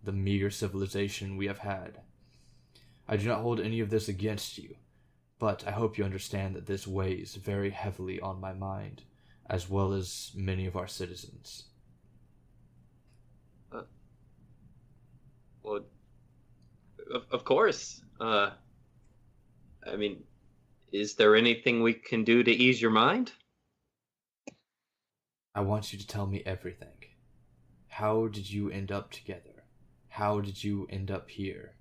the meager civilization we have had. I do not hold any of this against you, but I hope you understand that this weighs very heavily on my mind, as well as many of our citizens." Well, of course. I mean, is there anything we can do to ease your mind? I want you to tell me everything. How did you end up together? How did you end up here?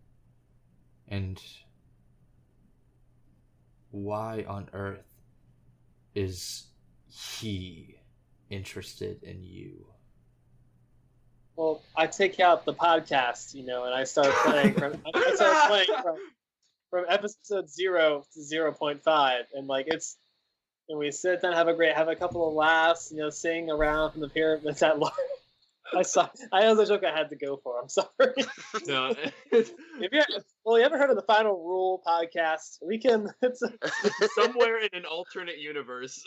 And why on earth is he interested in you? Well, I take out the podcast, you know, and I start playing from episode 0 to 0.5, and like and we sit down, have a couple of laughs, you know, sing around from the pyramids at large. I know the joke I had to go for. I'm sorry. No. You ever heard of the Final Rule podcast? We can. It's somewhere in an alternate universe.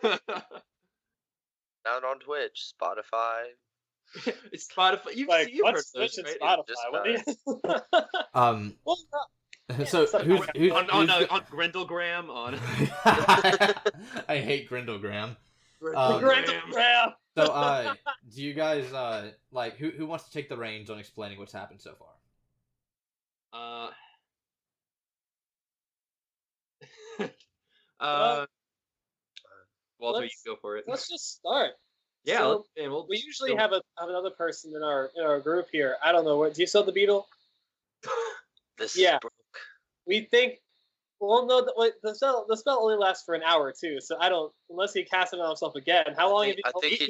Out on Twitch, Spotify. It's Spotify. You've heard those, right? Spotify. Well, So who's on Ghrehndhehl on? I hate Ghrehndhehl. Ghrehndhehl. So do you guys like who wants to take the reins on explaining what's happened so far? Walter, you go for it. Let's just start. Yeah, so we usually have another person in our group here. I don't know. Do you sell the beetle? This Yeah. is broke. We think. Well, no. The spell only lasts for an hour too. So I don't. Unless he casts it on himself again. How long? I think he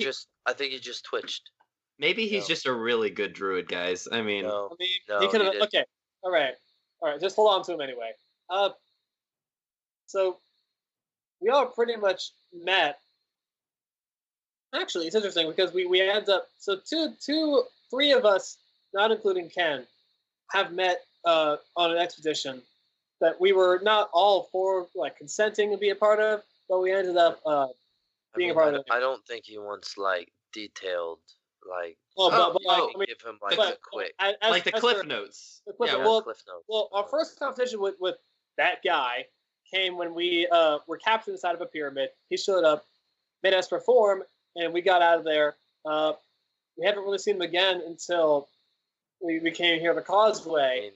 just twitched. Maybe he's just a really good druid, guys. I mean, he could have. Okay. All right. Just hold on to him anyway. So we all pretty much met. Actually, it's interesting because we end up. So three of us, not including Ken, have met on an expedition that we were not all for, like, consenting to be a part of, but we ended up being a part of it. I don't think he wants, like, detailed, like. Give him like a quick, like the cliff notes. Cliff notes. Well, our first competition with that guy came when we were captured inside of a pyramid. He showed up, made us perform, and we got out of there. We haven't really seen him again until we came here to Causeway. I mean,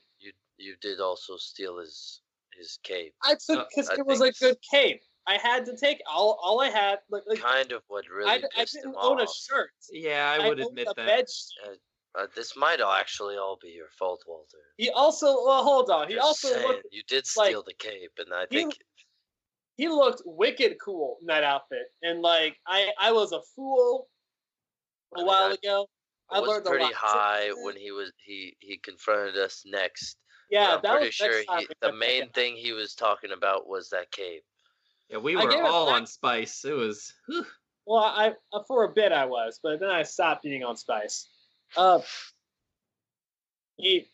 you did also steal his cape. I took because it was a good cape. I had to take all I had. Like, Kind of what really I pissed didn't him own a off. shirt. Yeah, I would owned admit a that. bed sheet. This might actually all be your fault, Walter. He also, well, hold on. He Just also saying, looked you did like- steal the cape, and I he- think he looked wicked cool in that outfit, and like I was a fool a while ago. I was learned a pretty lot. high when he confronted us next. Yeah, But that I'm pretty was sure next time we the met that main guy. thing he was talking about was that cape. Yeah, we I were gave it all back. on spice. It was. Whew. Well, I for a bit I was, but then I stopped being on spice. He.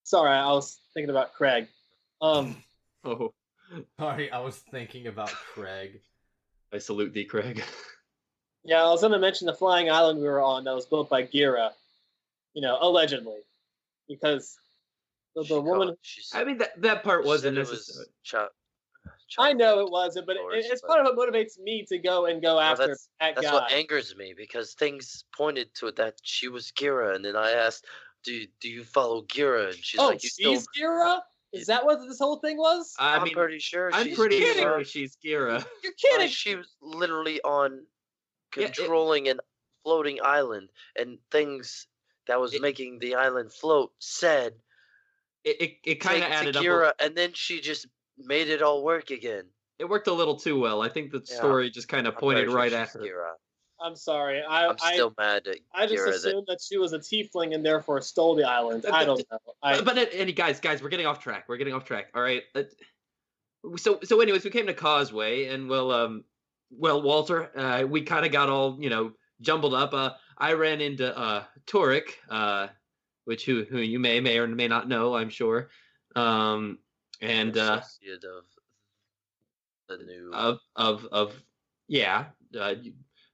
Sorry, I was thinking about Craig. Oh, Sorry, I was thinking about Craig. I salute thee, Craig. Yeah, I was going to mention the flying island we were on that was built by Gira. Allegedly, because the woman. I mean, that part wasn't said it necessary. was I know it wasn't, but course, it's but- part of what motivates me to go after that That's guy. what angers me, because things pointed to it that she was Gira, and then I asked, "Do you follow Gira?" And she's like, "You she's still." Gira? Is that what this whole thing was? I I'm mean, pretty sure. I'm she's pretty Gira. sure she's Gira. You're kidding! She was literally on Yeah, it- controlling an floating island, and things that was making the island float said It kind of "Take added up. Gira," and then she just made it all work again. It worked a little too well. I think the Yeah. story just kind of I'm pointed pretty sure right she's at her. Gira. I'm sorry. I'm still mad at I just Gira. assumed that she was a tiefling and therefore stole the island. I don't know. But any guys, we're getting off track. All right. So anyways, we came to Causeway, and well, Walter, we kind of got all jumbled up. I ran into Torek, which who you may or may not know, I'm sure. And Associate of the new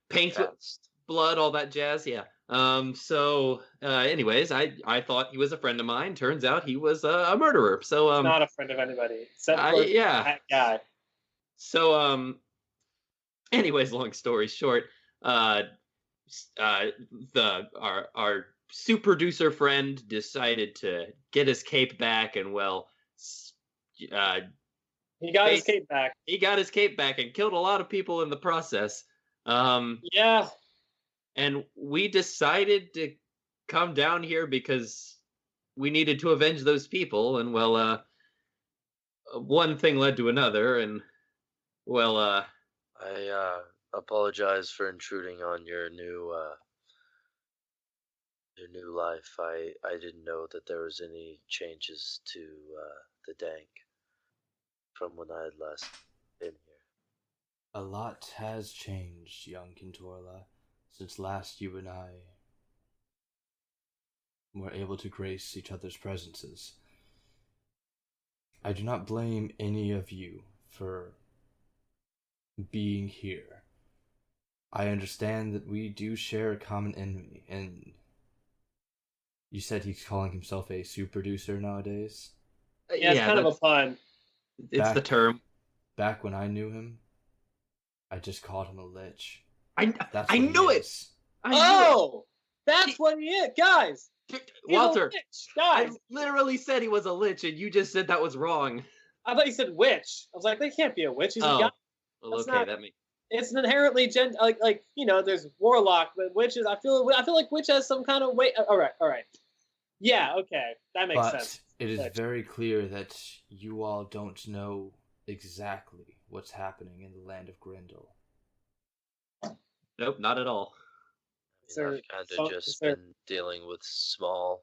paint, cast. blood, all that jazz. Yeah. Anyways, I thought he was a friend of mine. Turns out he was a murderer. So not a friend of anybody except for that guy. So anyways, long story short, our super producer friend decided to get his cape back, and he got his cape back. He got his cape back and killed a lot of people in the process. Yeah. And we decided to come down here because we needed to avenge those people. And one thing led to another. And I apologize for intruding on your new life. I didn't know that there was any changes to the dank from when I had last been here. A lot has changed, young Kintorla, since last you and I were able to grace each other's presences. I do not blame any of you for being here. I understand that we do share a common enemy, and you said he's calling himself a soup producer nowadays? Yeah, it's kind of a pun. It's the term. Back when I knew him, I just called him a lich. I knew it! That's what he is, guys! Walter, guys! I literally said he was a lich, and you just said that was wrong. I thought you said witch. I was like, they can't be a witch. He's a guy. Well, okay, that makes... It's an inherently there's warlock, but witches. I feel like witch has some kind of weight. All right. Yeah, okay, that makes sense. It is very clear that you all don't know exactly what's happening in the land of Ghrehndhehl. Nope, not at all. I've kind of just been dealing with small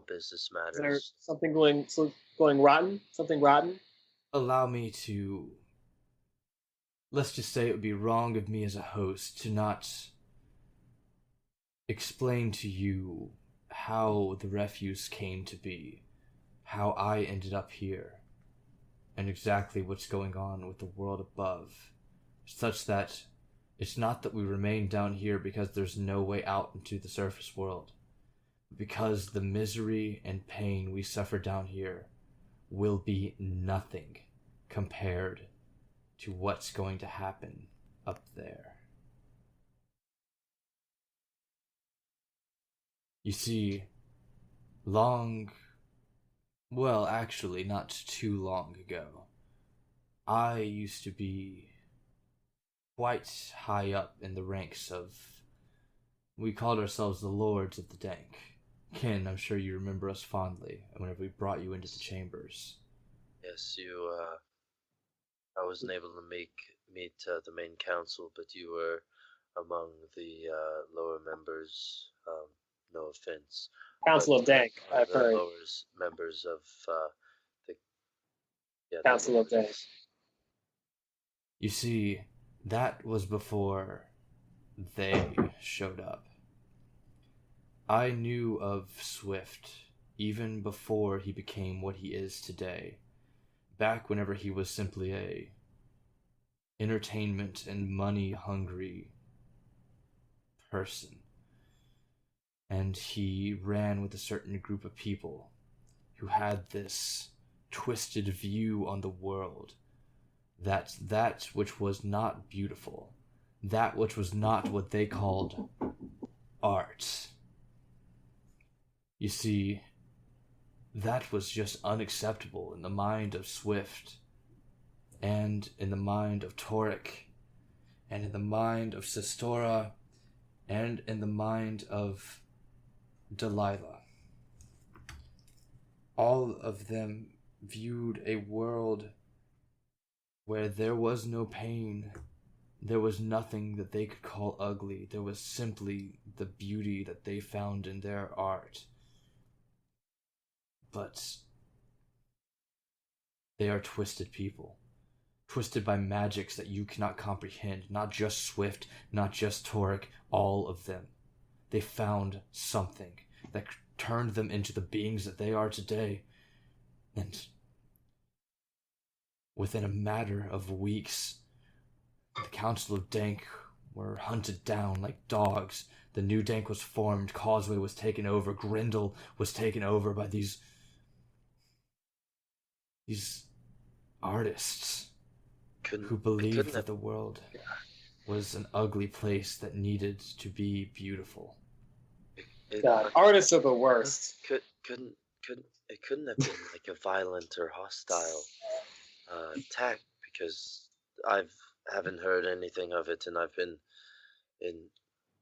business matters. Is there something going rotten? Something rotten? Allow me to... Let's just say it would be wrong of me as a host to not explain to you how the refuse came to be, how I ended up here, and exactly what's going on with the world above, such that it's not that we remain down here because there's no way out into the surface world, but because the misery and pain we suffer down here will be nothing compared to what's going to happen up there. You see, long Well, actually, not too long ago. I used to be quite high up in the ranks of. We called ourselves the Lords of the Dank. Ken, I'm sure you remember us fondly whenever we brought you into the chambers. Yes, I wasn't able to meet the main council, but you were among the lower members. No offense, Council but of Dank, I've the heard. lower members of the the Council of Dank. lords. You see, that was before they showed up. I knew of Swift even before he became what he is today. Back whenever he was simply a entertainment and money hungry person. And he ran with a certain group of people who had this twisted view on the world, that which was not beautiful, that which was not what they called art. You see, that was just unacceptable in the mind of Swift, and in the mind of Toric, and in the mind of Sistora, and in the mind of Delilah. All of them viewed a world where there was no pain, there was nothing that they could call ugly, there was simply the beauty that they found in their art. But they are twisted people, twisted by magics that you cannot comprehend, not just Swift, not just Toric, all of them. They found something that turned them into the beings that they are today, and within a matter of weeks, the Council of Dank were hunted down like dogs. The new Dank was formed, Causeway was taken over, Ghrehndhehl was taken over by these artists who believed that the world was an ugly place that needed to be beautiful. God, artists are the worst. It couldn't have been like a violent or hostile attack, because I haven't heard anything of it, and I've been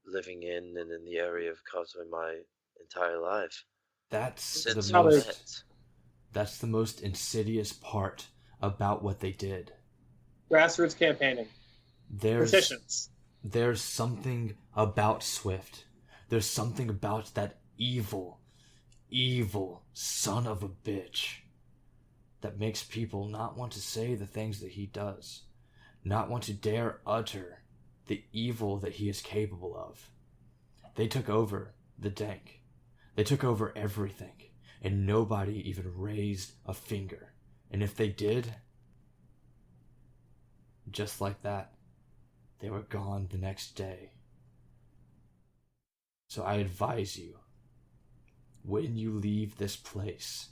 living in and in the area of Causeway my entire life. That's the most insidious part about what they did. Grassroots campaigning. Petitions. There's something about Swift. There's something about that evil son of a bitch that makes people not want to say the things that he does, not want to dare utter the evil that he is capable of. They took over the Dank. They took over everything, and nobody even raised a finger. And if they did, just like that, they were gone the next day. So I advise you, when you leave this place,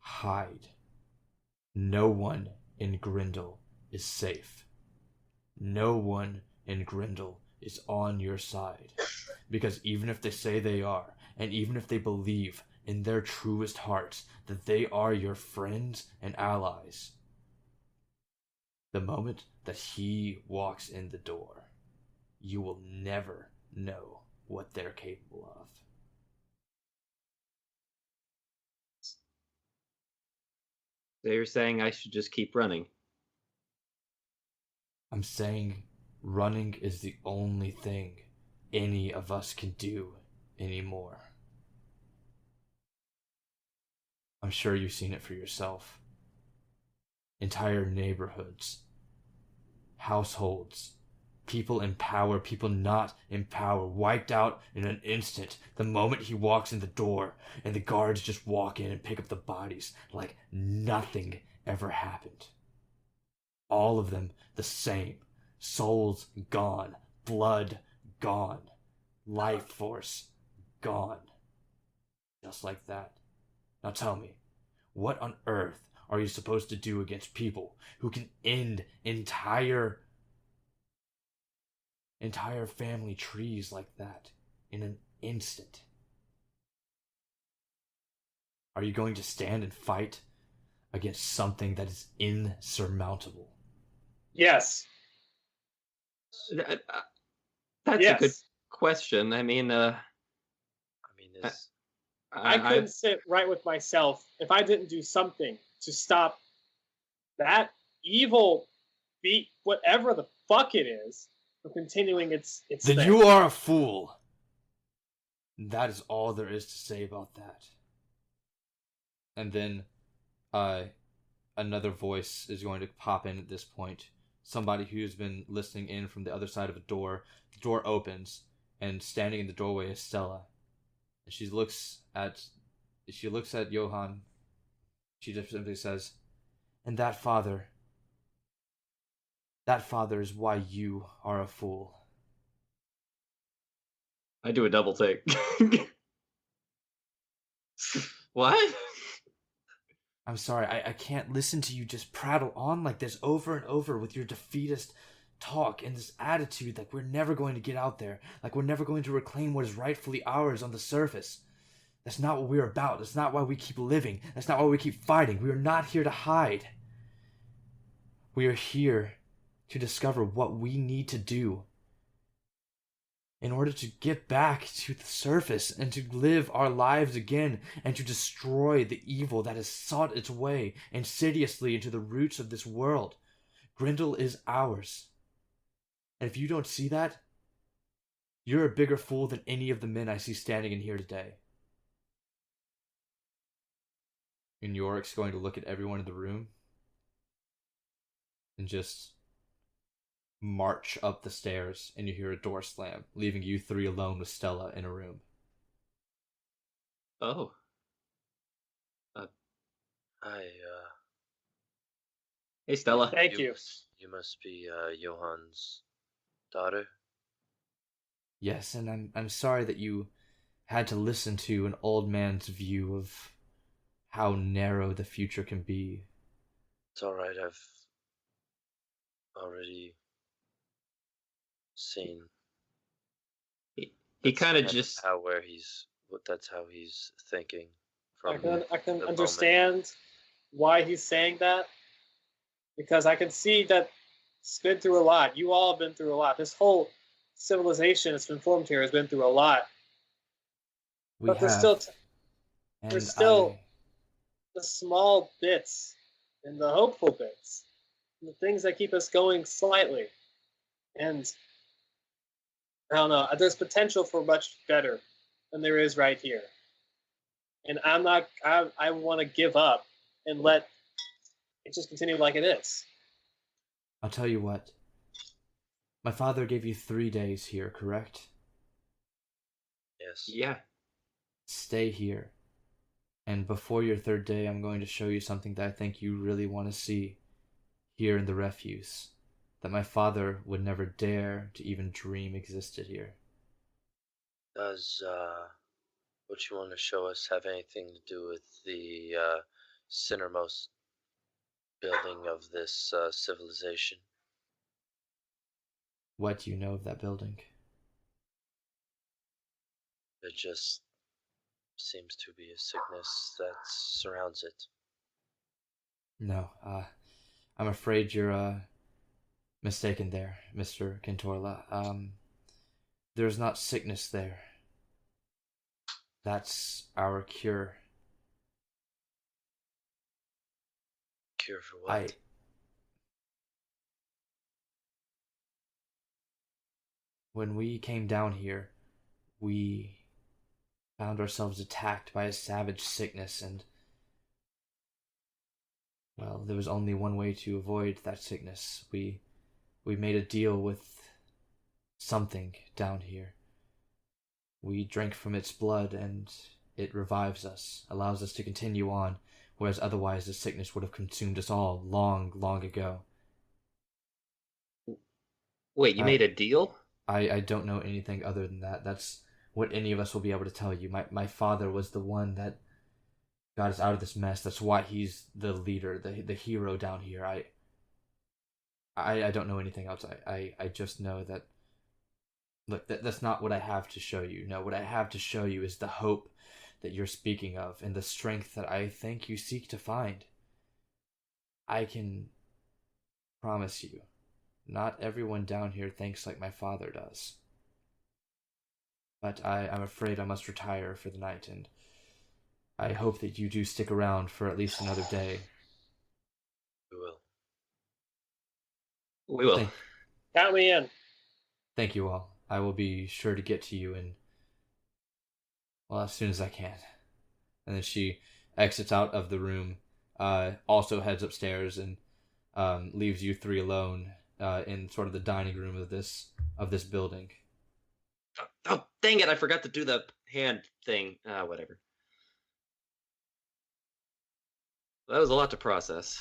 hide. No one in Ghrehndhehl is safe. No one in Ghrehndhehl is on your side. Because even if they say they are, and even if they believe in their truest hearts that they are your friends and allies, the moment that he walks in the door, you will never know what they're capable of. So you're saying I should just keep running? I'm saying running is the only thing any of us can do anymore. I'm sure you've seen it for yourself. Entire neighborhoods, households, people in power, people not in power, wiped out in an instant the moment he walks in the door, and the guards just walk in and pick up the bodies like nothing ever happened. All of them the same. Souls gone, blood gone, life force gone. Just like that. Now tell me, what on earth are you supposed to do against people who can end entire family trees like that in an instant? Are you going to stand and fight against something that is insurmountable? Yes. Uh, That's a good Yes. question. I mean, I mean, is I couldn't sit right with myself if I didn't do something to stop that evil beat, whatever the fuck it is, from continuing its Then thing. you are a fool. That is all there is to say about that. And then, another voice is going to pop in at this point. Somebody who's been listening in from the other side of a door. The door opens, and standing in the doorway is Stella. And she looks at Johann. She just simply says, "And that father is why you are a fool." I do a double take. What? I'm sorry, I can't listen to you just prattle on like this over and over with your defeatist talk and this attitude like we're never going to get out there, like we're never going to reclaim what is rightfully ours on the surface. That's not what we're about. That's not why we keep living. That's not why we keep fighting. We are not here to hide. We are here to discover what we need to do in order to get back to the surface and to live our lives again and to destroy the evil that has sought its way insidiously into the roots of this world. Ghrehndhehl is ours. And if you don't see that, you're a bigger fool than any of the men I see standing in here today. And Yorick's going to look at everyone in the room and just march up the stairs, and you hear a door slam, leaving you three alone with Stella in a room. Oh. Hey, Stella. Thank you. You must be Johann's daughter. Yes, and I'm sorry that you had to listen to an old man's view of how narrow the future can be. It's all right. I've already seen. He kind of just That's how he's thinking. I can the understand why he's saying that, because I can see that it's been through a lot. You all have been through a lot. This whole civilization that's been formed here has been through a lot. But there's still the small bits and the hopeful bits, and the things that keep us going slightly. And I don't know. There's potential for much better than there is right here. And I'm not. I want to give up and let it just continue like it is. I'll tell you what. My father gave you 3 days here, correct? Yes. Yeah. Stay here. And before your 3rd day, I'm going to show you something that I think you really want to see here in the refuse. That my father would never dare to even dream existed here. Does what you want to show us have anything to do with the centermost building of this civilization? What do you know of that building? It just seems to be a sickness that surrounds it. No, I'm afraid you're mistaken there, Mr. Kentorla. There's not sickness there. That's our cure. Cure for what? When we came down here, we found ourselves attacked by a savage sickness, and well, there was only one way to avoid that sickness. We made a deal with something down here. We drank from its blood, and it revives us, allows us to continue on, whereas otherwise the sickness would have consumed us all long, long ago. Wait, you made a deal? I don't know anything other than that. That's what any of us will be able to tell you. My father was the one that got us out of this mess. That's why he's the leader, the hero down here. I don't know anything else. I just know that. Look, that's not what I have to show you. No, what I have to show you is the hope that you're speaking of and the strength that I think you seek to find, I can promise you, not everyone down here thinks like my father does. But I'm afraid I must retire for the night, and I hope that you do stick around for at least another day. We will. We will. Count me in. Thank you all. I will be sure to get to you as soon as I can. And then she exits out of the room, also heads upstairs and leaves you three alone in sort of the dining room of this building. Oh, dang it! I forgot to do the hand thing. Whatever. That was a lot to process.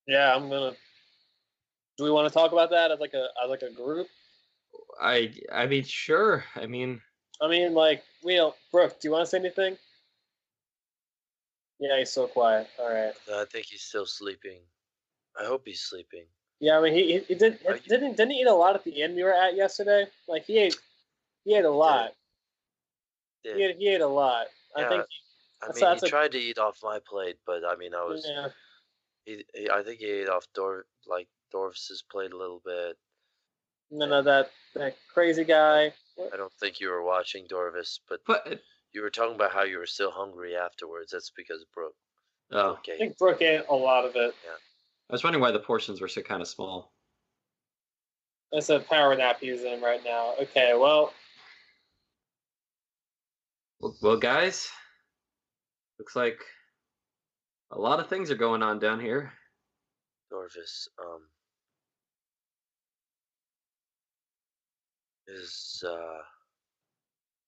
Yeah, I'm gonna. Do we want to talk about that as like a group? I mean, sure. I mean, Like, Brooke, do you want to say anything? Yeah, he's so quiet. All right. I think he's still sleeping. I hope he's sleeping. Yeah, I mean, he didn't he eat a lot at the inn we were at yesterday? Like he ate a lot. Did. He ate a lot. Yeah, I think he tried to eat off my plate, but I mean, yeah. I think he ate off Dorvis's plate a little bit. No, that crazy guy. I don't think you were watching Dorvis, but you were talking about how you were still hungry afterwards. That's because Brooke. Oh, I think Brooke ate a lot of it. Yeah. I was wondering why the portions were so kind of small. That's a power nap he's in right now. Okay, well. Well, guys, looks like a lot of things are going on down here. Dorvis,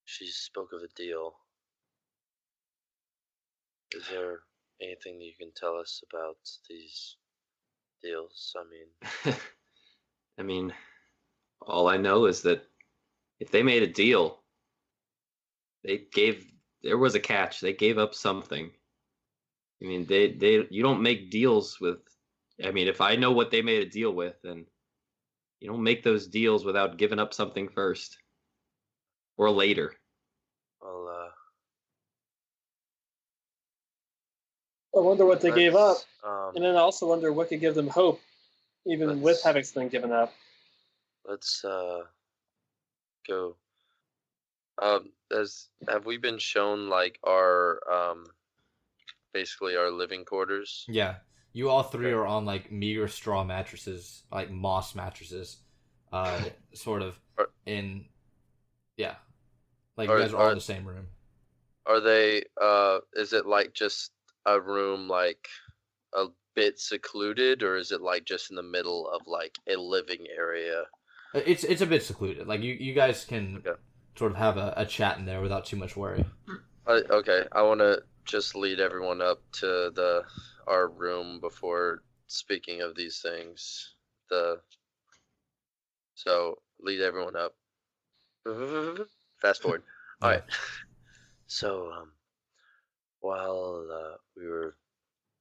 she spoke of a deal. Is there anything you can tell us about these deals? I mean, all I know is that if they made a deal, there was a catch. They gave up something. I mean, you don't make deals with. I mean, if I know what they made a deal with, then you don't make those deals without giving up something first or later. Well, I wonder what they gave up, and then I also wonder what could give them hope, even with having something given up. Let's go. Have we been shown like our basically our living quarters? Yeah, you all three are on like meager straw mattresses, like moss mattresses, sort of in. Yeah, like you guys are all in the same room. Are they? Is it like just a room like a bit secluded, or is it like just in the middle of like a living area? It's a bit secluded. Like you guys can sort of have a chat in there without too much worry. Okay, I want to just lead everyone up to our room before speaking of these things. So lead everyone up. Fast forward. All right. So while we were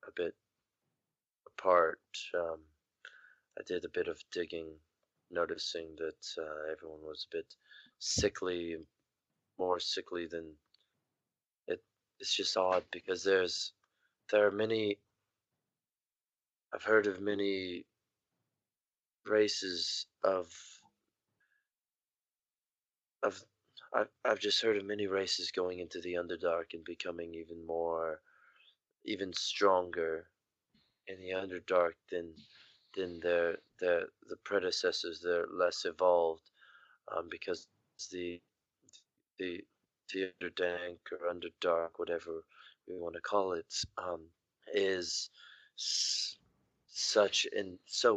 a bit apart, I did a bit of digging, noticing that everyone was a bit sickly, more sickly than it's just odd because there are many. I've heard of many races of I've just heard of many races going into the Underdark and becoming even stronger in the Underdark than the predecessors. They're less evolved because the the Underdank or Underdark, whatever we want to call it, is so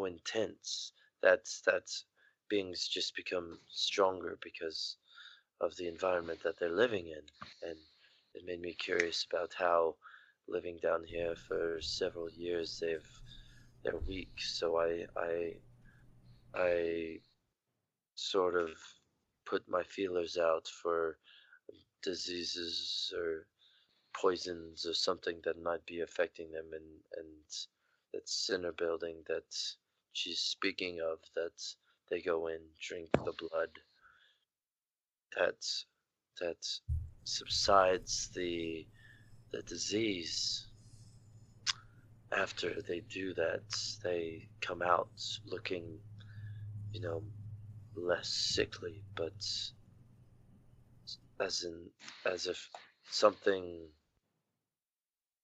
intense that beings just become stronger because of the environment that they're living in, and it made me curious about how living down here for several years they're weak. So I sort of put my feelers out for diseases or poisons or something that might be affecting them, and that Sinner building that she's speaking of, that they go in, drink the blood, that subsides the disease. After they do that, they come out looking, less sickly, but as if something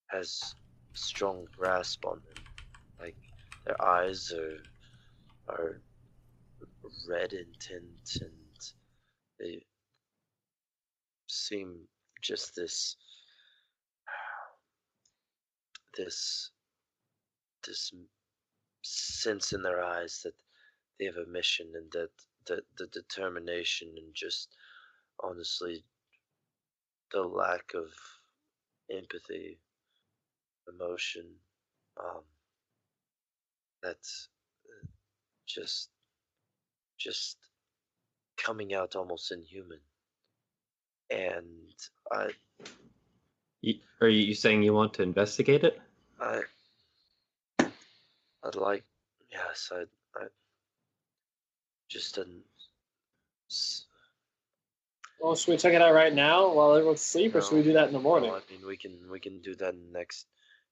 has strong grasp on them. Like their eyes are red in tint, and they seem just this sense in their eyes that they have a mission, and that the determination, and just honestly the lack of empathy, emotion, that's just coming out almost inhuman. And Are you saying you want to investigate it? I'd like, yes, I just didn't. Well, should we check it out right now while everyone's asleep, or should we do that in the morning? No, I mean, we can do that in the next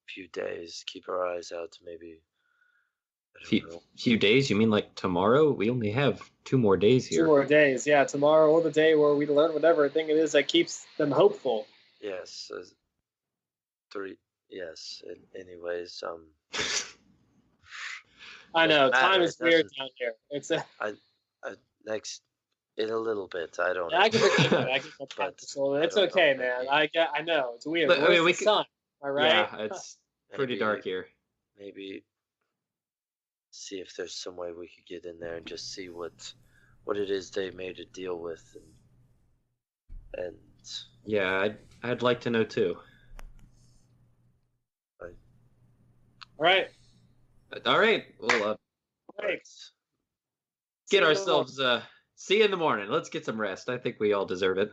few days. Keep our eyes out, maybe. Few days? You mean like tomorrow? We only have 2 more days here. 2 more days, yeah. Tomorrow or the day where we learn whatever thing it is that keeps them hopeful. Yes. 3. Yes. Anyways, I know time is weird doesn't- down here. It's next in a little bit. I don't. I can forgive it. I can But control it. I It's don't okay, know, man. maybe- I know it's weird. But, I Where's mean, we the could- sun? All right. Yeah, it's pretty maybe- dark here. Maybe see if there's some way we could get in there and just see what it is they made a deal with, and Yeah, I'd like to know too. All right. All right, we'll Great. get ourselves. See you in the morning. Let's get some rest. I think we all deserve it.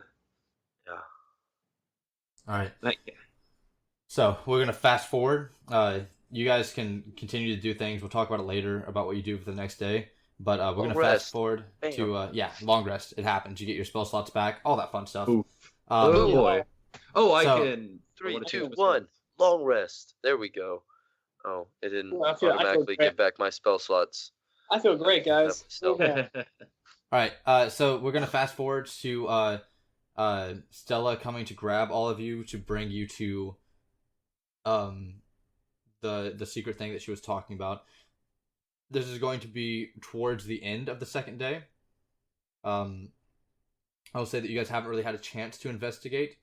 yeah. All right. Like, So we're gonna fast forward. You guys can continue to do things. We'll talk about it later about what you do for the next day. But we're Long gonna rest. fast forward Bam. to long rest. It happens. You get your spell slots back. All that fun stuff. Oof. Oh boy. Oh, I so- can. 3, wanna 2, take this 1. Long rest. There we go. Oh, it didn't Ooh, I feel automatically great. give back my spell slots. I feel great, guys. Still. Okay. All right. So we're gonna fast forward to Stella coming to grab all of you to bring you to the secret thing that she was talking about. This is going to be towards the end of the second day. I'll say that you guys haven't really had a chance to investigate.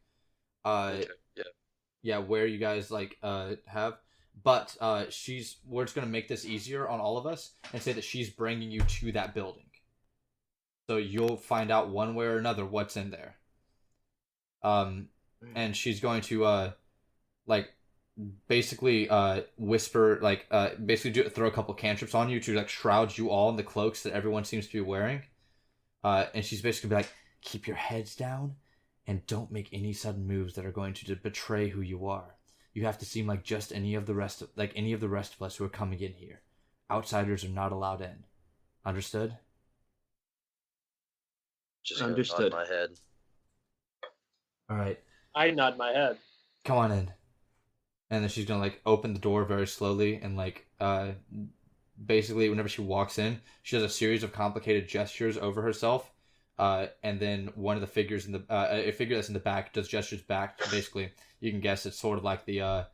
Okay, yeah. Yeah, where you guys have. But we're just gonna make this easier on all of us and say that she's bringing you to that building. So you'll find out one way or another what's in there. And she's going to basically whisper, basically throw a couple cantrips on you to shroud you all in the cloaks that everyone seems to be wearing. And she's basically be like, keep your heads down and don't make any sudden moves that are going to betray who you are. You have to seem like just any of the rest of us who are coming in here. Outsiders are not allowed in. Understood? Just gonna Understood. nod my head. All right. I nod my head. Come on in. And then she's gonna open the door very slowly and basically whenever she walks in, she does a series of complicated gestures over herself. And then one of the figures a figure that's in the back does gestures back. Basically, you can guess it's sort of like the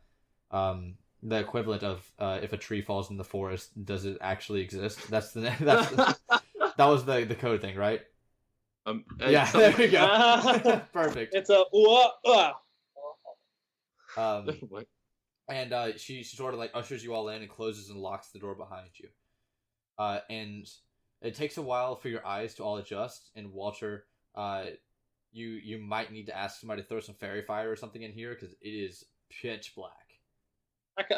equivalent of if a tree falls in the forest, does it actually exist? That was the code thing, right? Yeah, there we go. Perfect. It's a What? And she sort of ushers you all in and closes and locks the door behind you. And it takes a while for your eyes to all adjust. And Walter, you might need to ask somebody to throw some fairy fire or something in here because it is pitch black.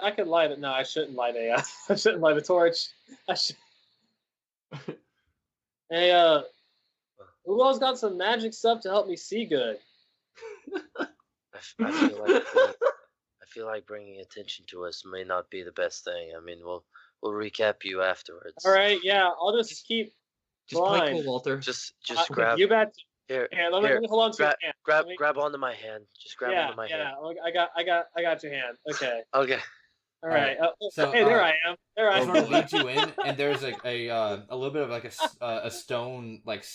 I could light it. No, I shouldn't light I shouldn't light a torch. I should. Hey, who else got some magic stuff to help me see good? I feel like bringing attention to us may not be the best thing. I mean, we'll recap you afterwards. All right, yeah, I'll just keep Just play blind. cool, Walter. Just Uh, grab You bet. Here, Let me hold on to your hand. grab onto my hand. Just grab onto my hand. Yeah, I got your hand. Okay. Okay. All right. So, hey, there I am. There I It sort of am. leads you in, and there's a little bit of like a stone like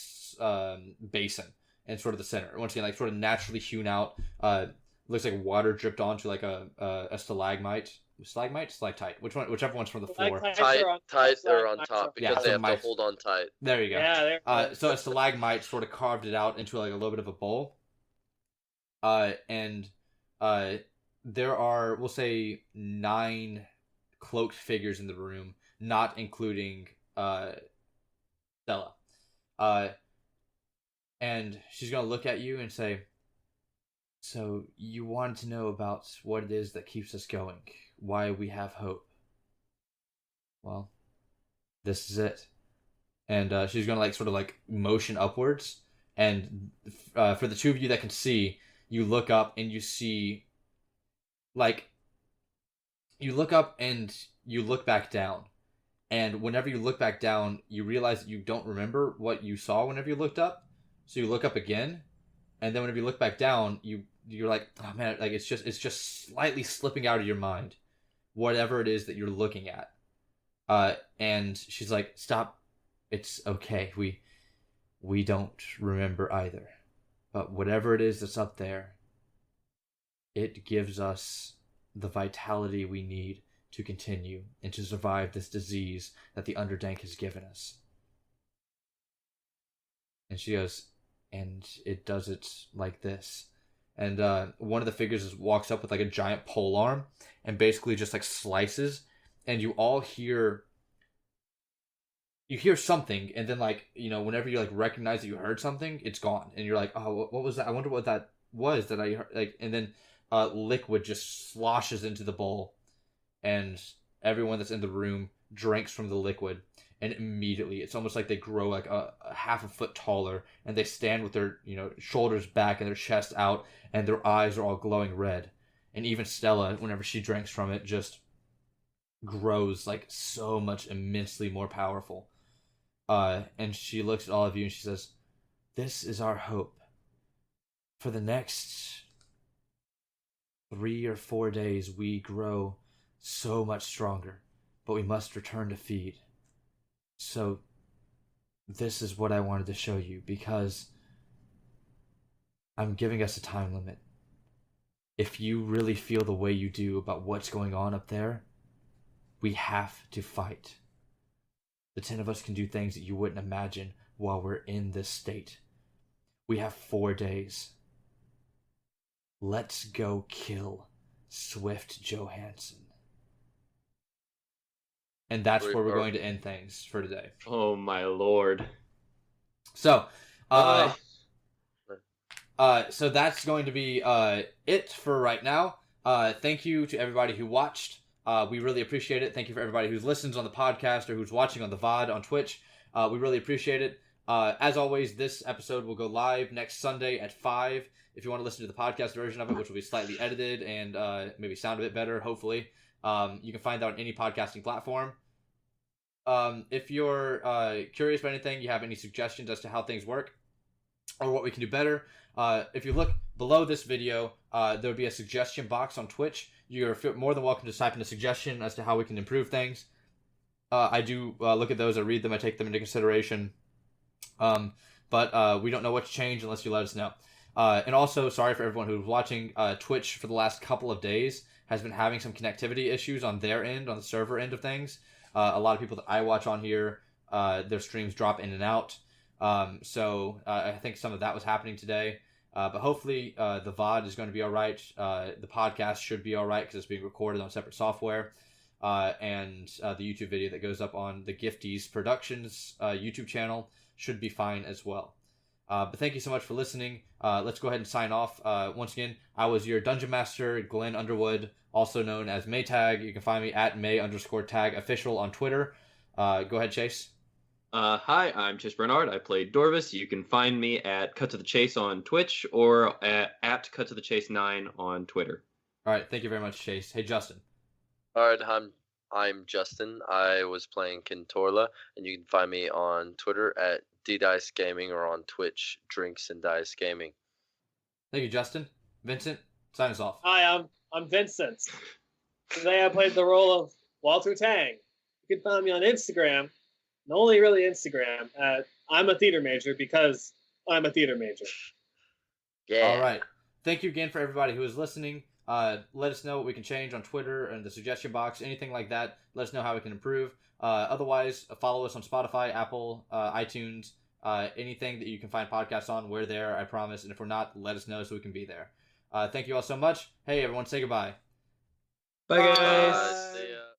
basin in sort of the center. Once again, like sort of naturally hewn out. Looks like water dripped onto like a stalagmite. Stalactite. Whichever one's from the floor. Tight or on top because they have to hold on tight. There you go. Yeah, there. So a stalagmite sort of carved it out into like a little bit of a bowl. And there are, we'll say, 9 cloaked figures in the room, not including Stella. And she's gonna look at you and say, "So you wanted to know about what it is that keeps us going, why we have hope. Well, this is it." And she's gonna like sort of like motion upwards, and for the two of you that can see, you look up and you see, like, you look up and you look back down, and whenever you look back down, you realize that you don't remember what you saw whenever you looked up. So you look up again, and then whenever you look back down, you're like, oh man, like it's just slightly slipping out of your mind, whatever it is that you're looking at. And she's like, "Stop, it's okay. We don't remember either, but whatever it is that's up there, it gives us the vitality we need to continue and to survive this disease that the Underdank has given us." And she goes, "And it does it like this." And one of the figures walks up with like a giant pole arm and basically just like slices, and you all hear something, and then like, you know, whenever you like recognize that you heard something, it's gone, and you're like, "Oh, what was that? I wonder what that was that I heard." Like, and then liquid just sloshes into the bowl, and everyone that's in the room drinks from the liquid, and immediately it's almost like they grow like a half a foot taller, and they stand with their, you know, shoulders back and their chest out, and their eyes are all glowing red. And even Stella, whenever she drinks from it, just grows like so much immensely more powerful. And she looks at all of you and she says, "This is our hope. For the next 3 or 4 days, we grow so much stronger, but we must return to feed. So this is what I wanted to show you, because I'm giving us a time limit. If you really feel the way you do about what's going on up there, we have to fight. The 10 of us can do things that you wouldn't imagine while we're in this state. We have 4 days. Let's go kill Swift Johansson." And that's where we're going to end things for today. Oh my lord. So, so that's going to be it for right now. Thank you to everybody who watched. We really appreciate it. Thank you for everybody who listens on the podcast or who's watching on the VOD on Twitch. We really appreciate it. As always, this episode will go live next Sunday at 5. If you want to listen to the podcast version of it, which will be slightly edited and maybe sound a bit better, hopefully, you can find that on any podcasting platform. If you're curious about anything, you have any suggestions as to how things work or what we can do better, if you look below this video, there'll be a suggestion box on Twitch. You're more than welcome to type in a suggestion as to how we can improve things. I do look at those, I read them, I take them into consideration. But we don't know what to change unless you let us know. And also, sorry for everyone who's watching. Twitch for the last couple of days has been having some connectivity issues on their end, on the server end of things. A lot of people that I watch on here, their streams drop in and out. So I think some of that was happening today. But hopefully the VOD is going to be all right. The podcast should be all right because it's being recorded on separate software. And the YouTube video that goes up on the Gifties Productions YouTube channel should be fine as well. But thank you so much for listening. Let's go ahead and sign off. Once again, I was your Dungeon Master, Glenn Underwood, also known as Maytag. You can find me at May_tag official on Twitter. Go ahead, Chase. Hi, I'm Chase Bernard. I played Dorvis. You can find me at Cut to the Chase on Twitch or at Cut to the Chase 9 on Twitter. All right, thank you very much, Chase. Hey, Justin. All right, I'm Justin. I was playing Kintorla, and you can find me on Twitter at D-Dice Gaming or on Twitch, Drinks and Dice Gaming. Thank you, Justin. Vincent, sign us off. Hi, I'm Vincent. Today I played the role of Walter Tang. You can find me on Instagram, and only really Instagram, at I'm a theater major because I'm a theater major. Yeah. All right. Thank you again for everybody who is listening. Let us know what we can change on Twitter and the suggestion box, anything like that. Let us know how we can improve. Otherwise, follow us on Spotify, Apple, iTunes, anything that you can find podcasts on. We're there, I promise. And if we're not, let us know so we can be there. Thank you all so much. Hey, everyone, say goodbye. Bye, guys. See ya.